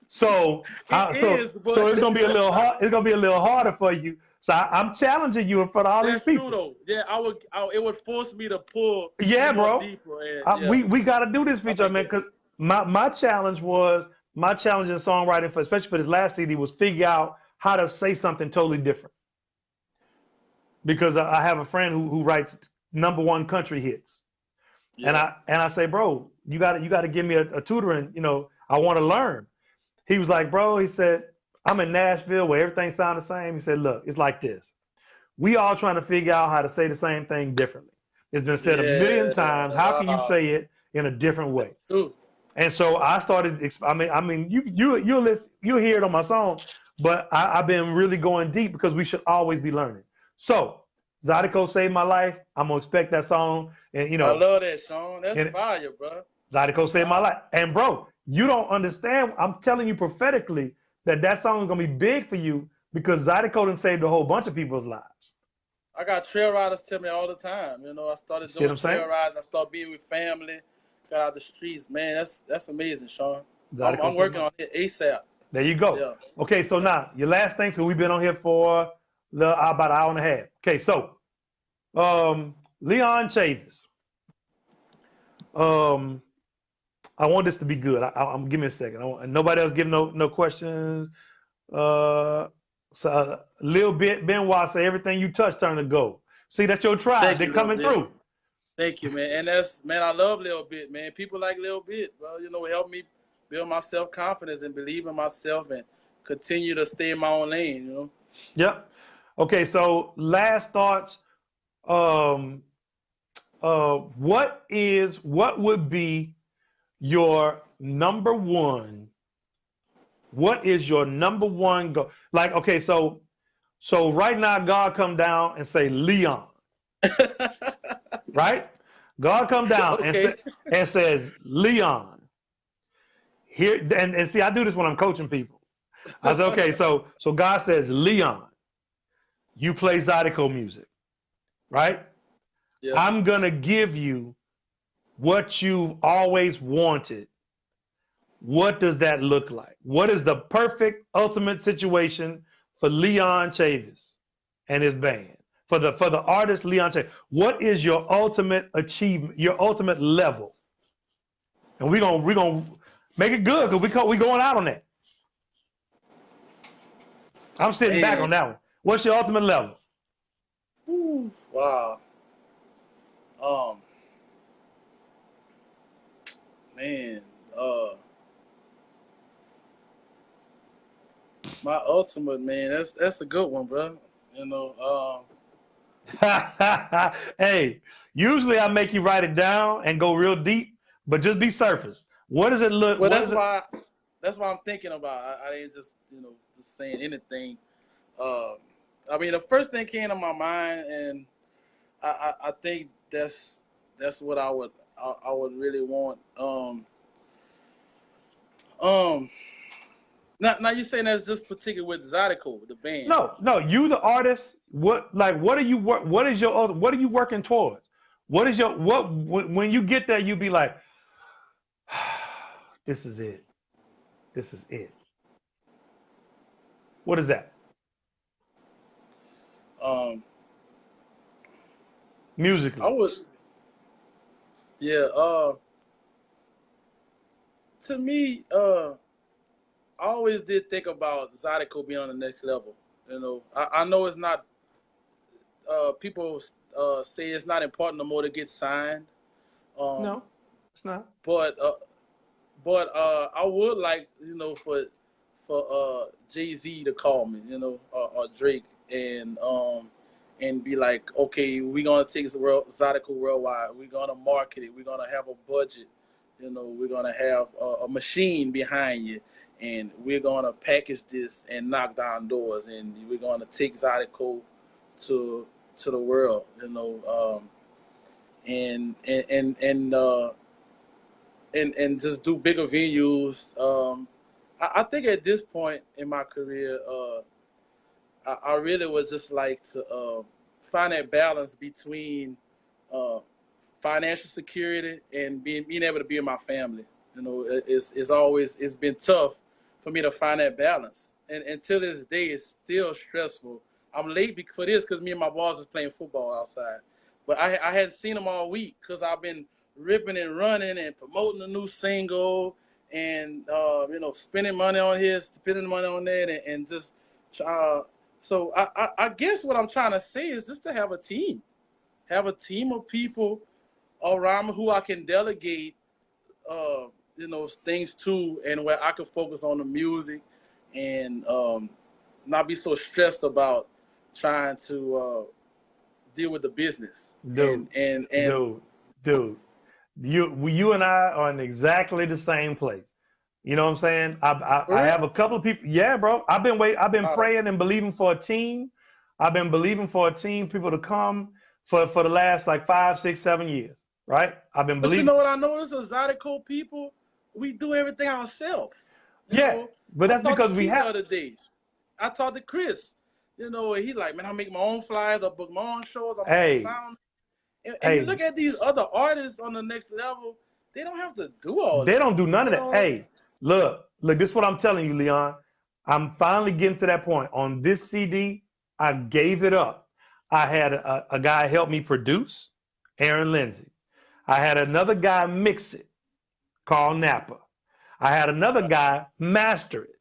So it's gonna be a little hard. It's gonna be a little harder for you. So I'm challenging you in front of all these people. True, though. Yeah, it would force me to pull. Yeah, bro. Deeper and, we got to do this feature, man. Because my challenge in songwriting, especially for this last CD, was figure out how to say something totally different. Because I have a friend who writes #1 country hits, and I say, bro, you got to give me a tutoring. You know, I want to learn. He was like, bro, he said, I'm in Nashville where everything sounds the same. He said, look, it's like this. We all trying to figure out how to say the same thing differently. It's been said a million times. How can you say it in a different way? And so I started, I mean, you'll hear it on my song, but I've been really going deep because we should always be learning. So Zydeco saved my life. I'm gonna expect that song, and I love that, Sean. That's and fire, bro. Zydeco saved my Fire. life. And bro, you don't understand. I'm telling you prophetically that song is gonna be big for you because Zydeco done saved a whole bunch of people's lives. I got trail riders tell me all the time. I started See what doing I'm saying? trail rides. I started being with family. Got out the streets, man. That's amazing, Sean. Zydeco I'm saved working my life. on it ASAP. There you go. Yeah. Okay, so Yeah. now your last thing. So we've been on here for about an hour and a half. Okay, so Leon Chavis. I want this to be good. I'm give me a second. Nobody else give no questions. So little bit Benoit say everything you touch turn to gold. See, that's your tribe. Thank They're you, Lil coming Bit. through. Thank you, man. And that's, man, I love Lil Bit, man. People like Lil Bit, bro. Help me build my self confidence and believe in myself and continue to stay in my own lane. Yep. Okay, so last thoughts. What would be your number one? What is your number one goal? Like, okay, so right now, God come down and say Leon, right? God come down Okay. and says Leon. Here and see, I do this when I'm coaching people. I say, okay, so God says Leon, you play zydeco music, right? Yeah. I'm gonna give you what you've always wanted. What does that look like? What is the perfect ultimate situation for Leon Chavis and his band? For the artist Leon Chavis, what is your ultimate achievement, your ultimate level? And we're gonna make it good because we going out on that. I'm sitting back on that one. What's your ultimate level? Ooh, wow. Man, my ultimate, man, that's a good one, bro. Hey, usually I make you write it down and go real deep, but just be surface. What does it look? Well, What is it? that's why I'm thinking about. I ain't just just saying anything. I mean, the first thing came to my mind, and I think that's what I would really want. Now you saying that's just particular with Zydeco, the band? No, you the artist. What are you work? What is your? What are you working towards? What is your what? When you get there, you be like, this is it. This is it. What is that? Musically. I was, yeah. To me, I always did think about Zydeco being on the next level. I know it's not. People say it's not important no more to get signed. No, it's not. But I would like for Jay-Z to call me, or Drake, and be like, okay, we're gonna take Zydeco worldwide. We're gonna market it. We're gonna have a budget. We're gonna have a machine behind you, and we're gonna package this and knock down doors, and we're gonna take Zydeco to the world. And just do bigger venues. I think at this point in my career, I really would just like to find that balance between financial security and being able to be in my family. It's been tough for me to find that balance, and until this day, it's still stressful. I'm late for this because me and my boss was playing football outside, but I hadn't seen him all week because I've been ripping and running and promoting a new single and spending money on here, spending money on that, and just so I guess what I'm trying to say is just to have a team of people around me who I can delegate things to, and where I can focus on the music and not be so stressed about trying to deal with the business. Dude, and dude. You and I are in exactly the same place. You know what I'm saying? I have a couple of people. Yeah, bro. I've been praying and believing for a team. I've been believing for a team, people to come for the last like 5, 6, 7 years, right? I've been But you believing. know what I noticed? As zydeco people, we do everything ourselves. You Yeah, know, but I that's talked to because we Keith the have. other day. I talked to Chris. You know, and he like, man, I make my own flyers, I book my own shows, I'm on Hey, sound. And you hey, look at these other artists on the next level, they don't have to do all they that. don't do none of You that. know, Hey, look, this is what I'm telling you, Leon. I'm finally getting to that point. On this CD, I gave it up. I had a guy help me produce, Aaron Lindsay. I had another guy mix it, Carl Napa. I had another guy master it.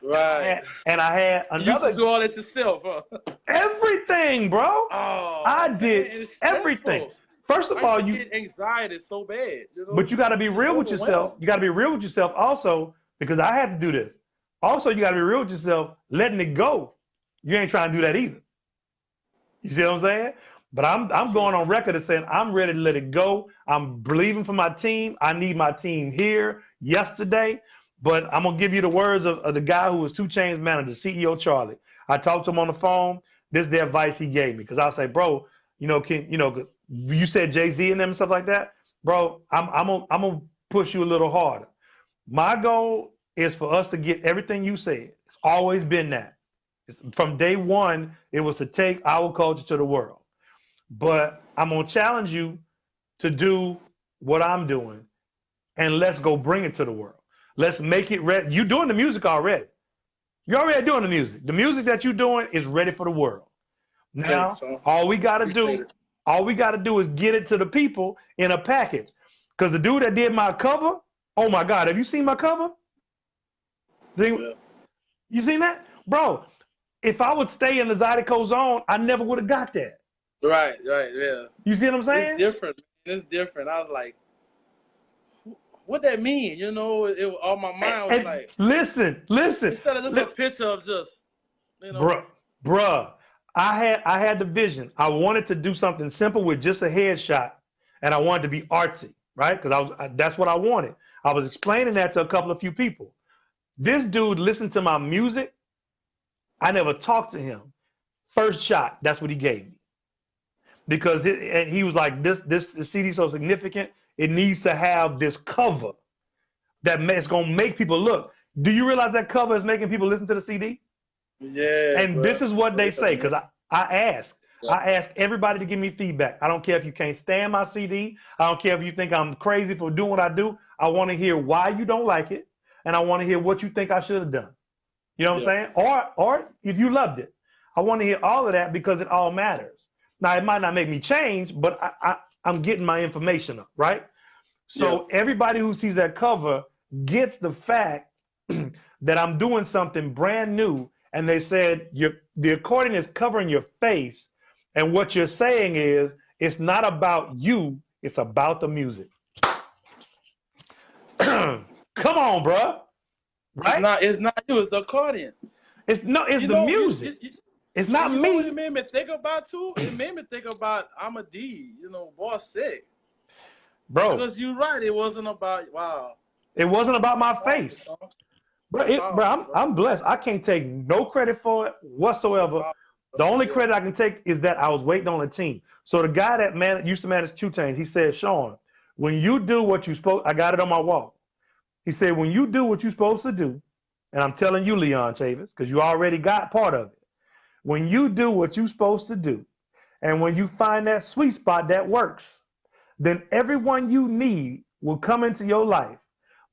right? And I had You used to another do all that yourself, huh? everything, bro. I Oh did man, it's everything. stressful. First I of used all, to you get anxiety so bad, you but know, you got to be just real with yourself. overwhelmed. You got to be real with yourself also because I had to do this. Also, you got to be real with yourself. Letting it go, you ain't trying to do that either. You see what I'm saying? But I'm It's true. going on record as saying I'm ready to let it go. I'm believing for my team. I need my team here yesterday. But I'm gonna give you the words of the guy who was 2 Chainz manager, CEO Charlie. I talked to him on the phone. This is the advice he gave me because I say, bro, you said Jay-Z and them and stuff like that, bro. I'm gonna push you a little harder. My goal is for us to get everything you said. It's always been that. From day one, it was to take our culture to the world. But I'm gonna challenge you to do what I'm doing, and let's go bring it to the world. Let's make it ready. You're doing the music already. You're already doing the music. The music that you're doing is ready for the world. Thanks, Now, so all we gotta appreciate do, it. all we gotta do is get it to the people in a package. Because the dude that did my cover, oh my God, have you seen my cover? Yeah. You seen that? Bro, if I would stay in the zydeco zone, I never would have got that. Right, yeah. You see what I'm It's saying? different. It's different. I was like, what that mean? You know, on my mind was And like, listen, instead of just a picture of just, you know, bruh. I had the vision. I wanted to do something simple with just a headshot, and I wanted to be artsy, right? Because that's what I wanted. I was explaining that to a few people. This dude listened to my music. I never talked to him. First shot, that's what he gave me. Because and he was like, this CD is so significant, it needs to have this cover it's gonna make people look. Do you realize that cover is making people listen to the CD? yeah, And bro. this is what For they real, say, because man. Yeah. I ask everybody to give me feedback. I don't care if you can't stand my CD. I don't care if you think I'm crazy for doing what I do. I want to hear why you don't like it, and I want to hear what you think I should have done. You know what Yeah. I'm saying? Or if you loved it. I want to hear all of that because it all matters. Now, it might not make me change, but I'm getting my information up, right? Yeah. So everybody who sees that cover gets the fact that I'm doing something brand new, and they said the accordion is covering your face, and what you're saying is it's not about you, it's about the music. Come on, bro. Right? It's not you, it's the accordion. It's You the know, music. It's and not you know what it me, made me think about too? It made me think about I'm a D, you know, Boss Sick. bro. Because you're right, it wasn't about wow. It wasn't about my Powerful, face. son. Bro, That's powerful, bro. I'm blessed. I can't take no credit for it That's whatsoever. powerful. The only Yeah. credit I can take is that I was waiting on a team. So the guy that used to manage 2 Chainz, he said, Sean, when you do what you supposed, I got it on my wall. He said, when you do what you're supposed to do, and I'm telling you, Leon Chavis, because you already got part of it. When you do what you're supposed to do, and when you find that sweet spot that works, then everyone you need will come into your life.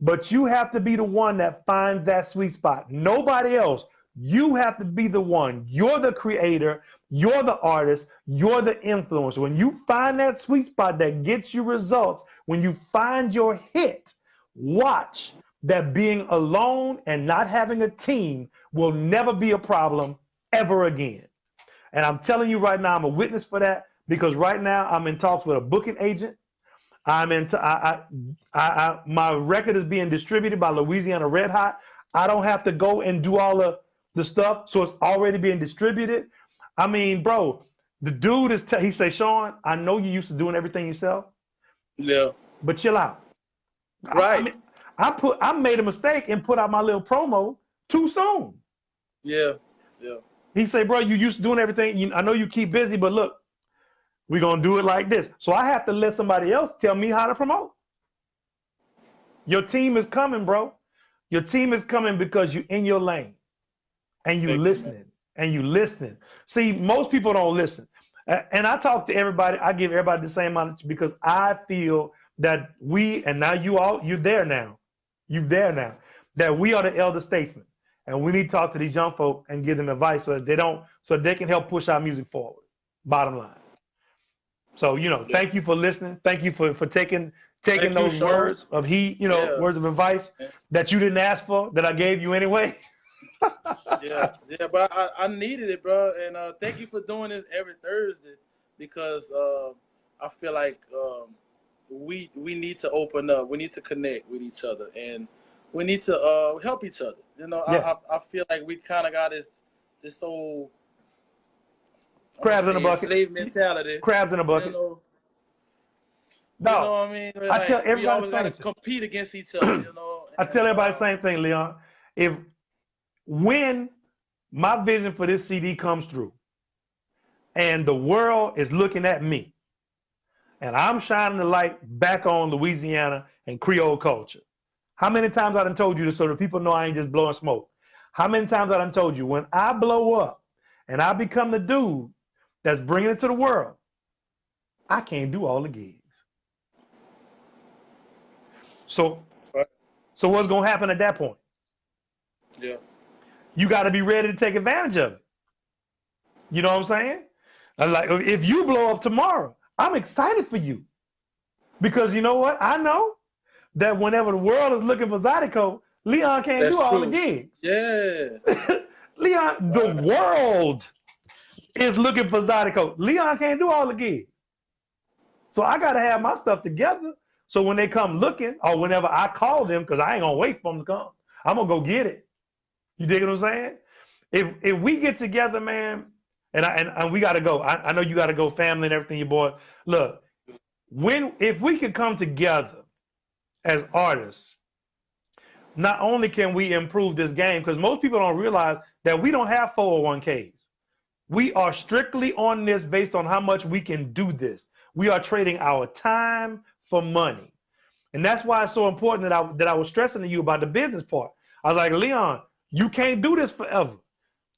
But you have to be the one that finds that sweet spot. Nobody else. You have to be the one. You're the creator. You're the artist. You're the influencer. When you find that sweet spot that gets you results, when you find your hit, watch that being alone and not having a team will never be a problem ever again. And I'm telling you right now, I'm a witness for that because right now I'm in talks with a booking agent. My record is being distributed by Louisiana Red Hot. I don't have to go and do all of the stuff, so it's already being distributed. I mean, bro, the dude he say, Sean, I know you used to doing everything yourself, Yeah. but chill out. Right. I made a mistake and put out my little promo too soon. Yeah. Yeah. He say, bro, you used to doing everything. I know you keep busy, but look, we're going to do it like this. So I have to let somebody else tell me how to promote. Your team is coming, bro. Your team is coming because you're in your lane and you listening and you listening. See, most people don't listen. And I talk to everybody. I give everybody the same amount because I feel that and now you're there now. You're there now. That we are the elder statesmen. And we need to talk to these young folk and give them advice so they can help push our music forward. Bottom line. So, thank you for listening. Thank you for taking those words of words of advice that you didn't ask for, that I gave you anyway. yeah, but I needed it, bro. And thank you for doing this every Thursday because I feel like we need to open up. We need to connect with each other, and we need to help each other. I feel like we kind of got this whole crabs in a bucket slave mentality. Crabs in a bucket. No. You know what I mean? I tell everybody we always got to compete against each other. I tell everybody the same thing, Leon. When my vision for this CD comes through, and the world is looking at me, and I'm shining the light back on Louisiana and Creole culture. How many times I done told you this so that people know I ain't just blowing smoke? How many times I done told you when I blow up and I become the dude that's bringing it to the world, I can't do all the gigs. So what's going to happen at that point? Yeah. You got to be ready to take advantage of it. You know what I'm saying? Like, if you blow up tomorrow, I'm excited for you. Because you know what? I know that whenever the world is looking for zydeco, Leon can't do all the gigs. Yeah. Leon, the world is looking for zydeco. Leon can't do all the gigs. So I got to have my stuff together. So when they come looking, or whenever I call them, because I ain't going to wait for them to come, I'm going to go get it. You dig what I'm saying? If we get together, man, and we got to go. I know you got to go, family and everything, your boy. Look, if we could come together as artists, not only can we improve this game, because most people don't realize that we don't have 401ks. We are strictly on this based on how much we can do this. We are trading our time for money. And that's why it's so important that I was stressing to you about the business part. I was like, Leon, you can't do this forever.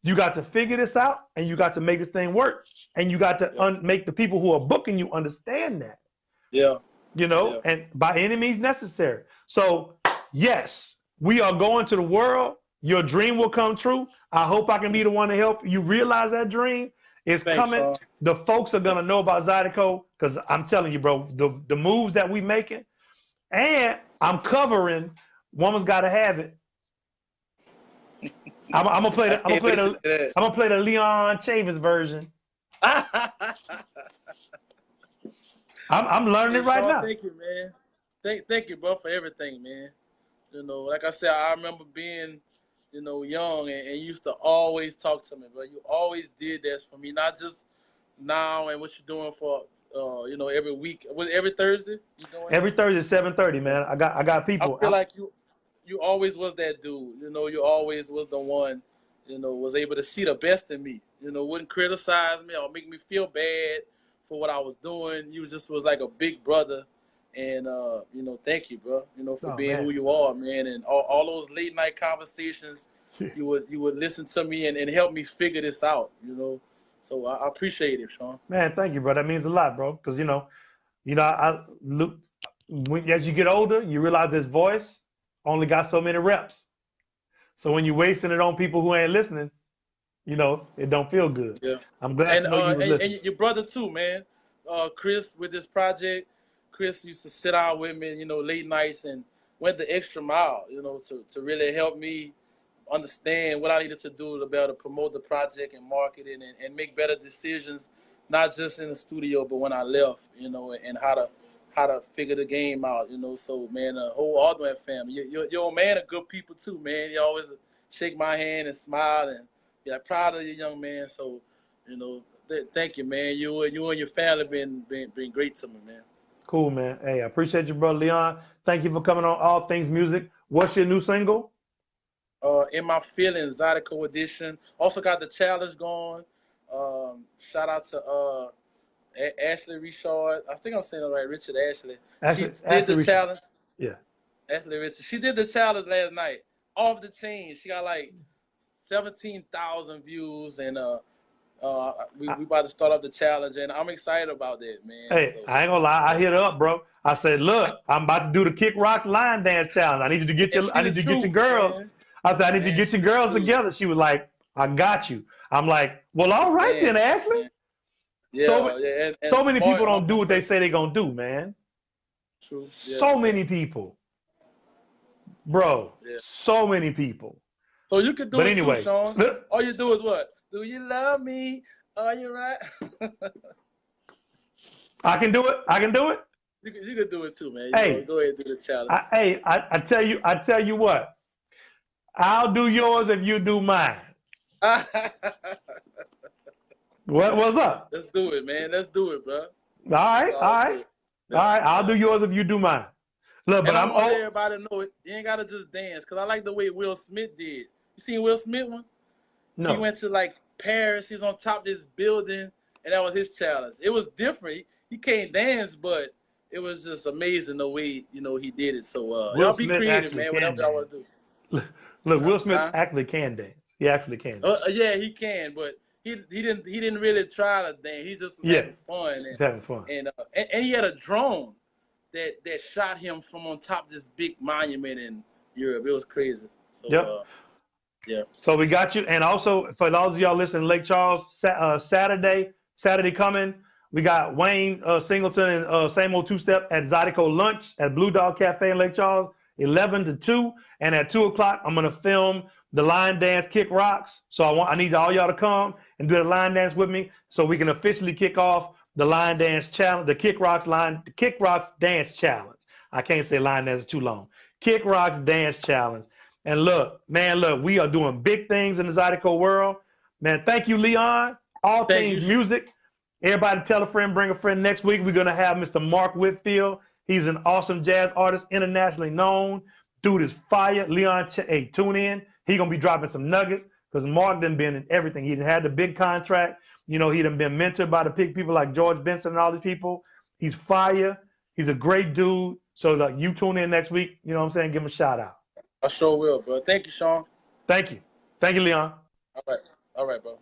You got to figure this out, and you got to make this thing work. And you got to make the people who are booking you understand that. Yeah. And by any means necessary. So, yes, we are going to the world. Your dream will come true. I hope I can be the one to help you realize that dream. It's coming. Sean. The folks are going to know about zydeco because I'm telling you, bro, the moves that we making, and I'm covering Woman's Gotta Have It. I'm gonna play the Leon Chavis version. I'm learning it right now. Thank you, man. Thank you, bro, for everything, man. Like I said, I remember being, young and you used to always talk to me, bro. You always did that for me, not just now and what you're doing for, every week. Every Thursday? Every Thursday, 7:30, man. I got people. I feel like you always was that dude. You always was the one, was able to see the best in me. Wouldn't criticize me or make me feel bad for what I was doing. You was like a big brother. And, thank you, bro, for being who you are, man. And all those late night conversations, you would listen to me and help me figure this out, So I appreciate it, Sean. Man, thank you, bro. That means a lot, bro. Because, I look, as you get older, you realize this voice only got so many reps. So when you're wasting it on people who ain't listening, it don't feel good. Yeah. I'm glad to know you was listening. And your brother too, man. Chris, with this project, Chris used to sit down with me, late nights and went the extra mile, to really help me understand what I needed to do to be able to promote the project and market it and make better decisions, not just in the studio, but when I left, and how to figure the game out, So, man, the whole Ardoin family, you're a man of good people too, man. You always shake my hand and smile and be like, proud of you, young man. So, thank you, man. You and your family been great to me, man. Cool, man. Hey, I appreciate you, brother Leon. Thank you for coming on All Things Music. What's your new single? In My Feelings, zydeco edition. Also got the challenge going. Shout out to Ashley Richard. I think I'm saying it right, Richard Ashley. She did Ashley the Richard. challenge. Yeah. Ashley Richard. She did the challenge last night. Off the chain. She got like 17,000 views, and we about to start up the challenge, and I'm excited about that, man. Hey, So, I ain't gonna lie. I hit her up, bro. I said, look, I'm about to do the Kick Rocks line dance challenge. I need you to get your girls. Man. I said, I need you to get your girls together. She was like, I got you. I'm like, well, all right then, Ashley. Man. Yeah, so many people don't do what they say they're gonna do, man. True. Yeah. So many people. Bro, so many people. So you could do it anyway, too, Sean. All you do is what? Do you love me? Are you right? I can do it. I can do it. You can do it too, man. Hey, go ahead and do the challenge. I tell you what. I'll do yours if you do mine. What's up? Let's do it, man. Let's do it, bro. All right. I'll do yours if you do mine. Look, but I'm want everybody to know it. You ain't gotta just dance, cause I like the way Will Smith did. You seen Will Smith one? No. He went to like Paris. He's on top of this building, and that was his challenge. It was different. He can't dance, but it was just amazing the way he did it. So y'all be creative, man. Whatever y'all want to do. Look, Will Smith actually can dance. He actually can. Yeah, he can, but he didn't really try to dance. He just was having fun. Having fun. And he had a drone that shot him from on top of this big monument in Europe. It was crazy. So, yeah. So we got you. And also, for those of y'all listening in Lake Charles, Saturday coming, we got Wayne Singleton and Same Old Two Step at zydeco Lunch at Blue Dog Cafe in Lake Charles, 11 to 2. And at 2 o'clock, I'm going to film the line dance Kick Rocks. So I need all y'all to come and do the line dance with me so we can officially kick off the line dance challenge, the Kick Rocks dance challenge. I can't say line dance, it's too long. Kick Rocks dance challenge. And look, we are doing big things in the zydeco world. Man, thank you, Leon. All things music. Everybody tell a friend, bring a friend. Next week, we're going to have Mr. Mark Whitfield. He's an awesome jazz artist, internationally known. Dude is fire. Leon, hey, tune in. He's going to be dropping some nuggets because Mark done been in everything. He done had the big contract. He done been mentored by the big people like George Benson and all these people. He's fire. He's a great dude. So you tune in next week. You know what I'm saying? Give him a shout out. I sure will, bro. Thank you, Sean. Thank you. Thank you, Leon. All right, bro.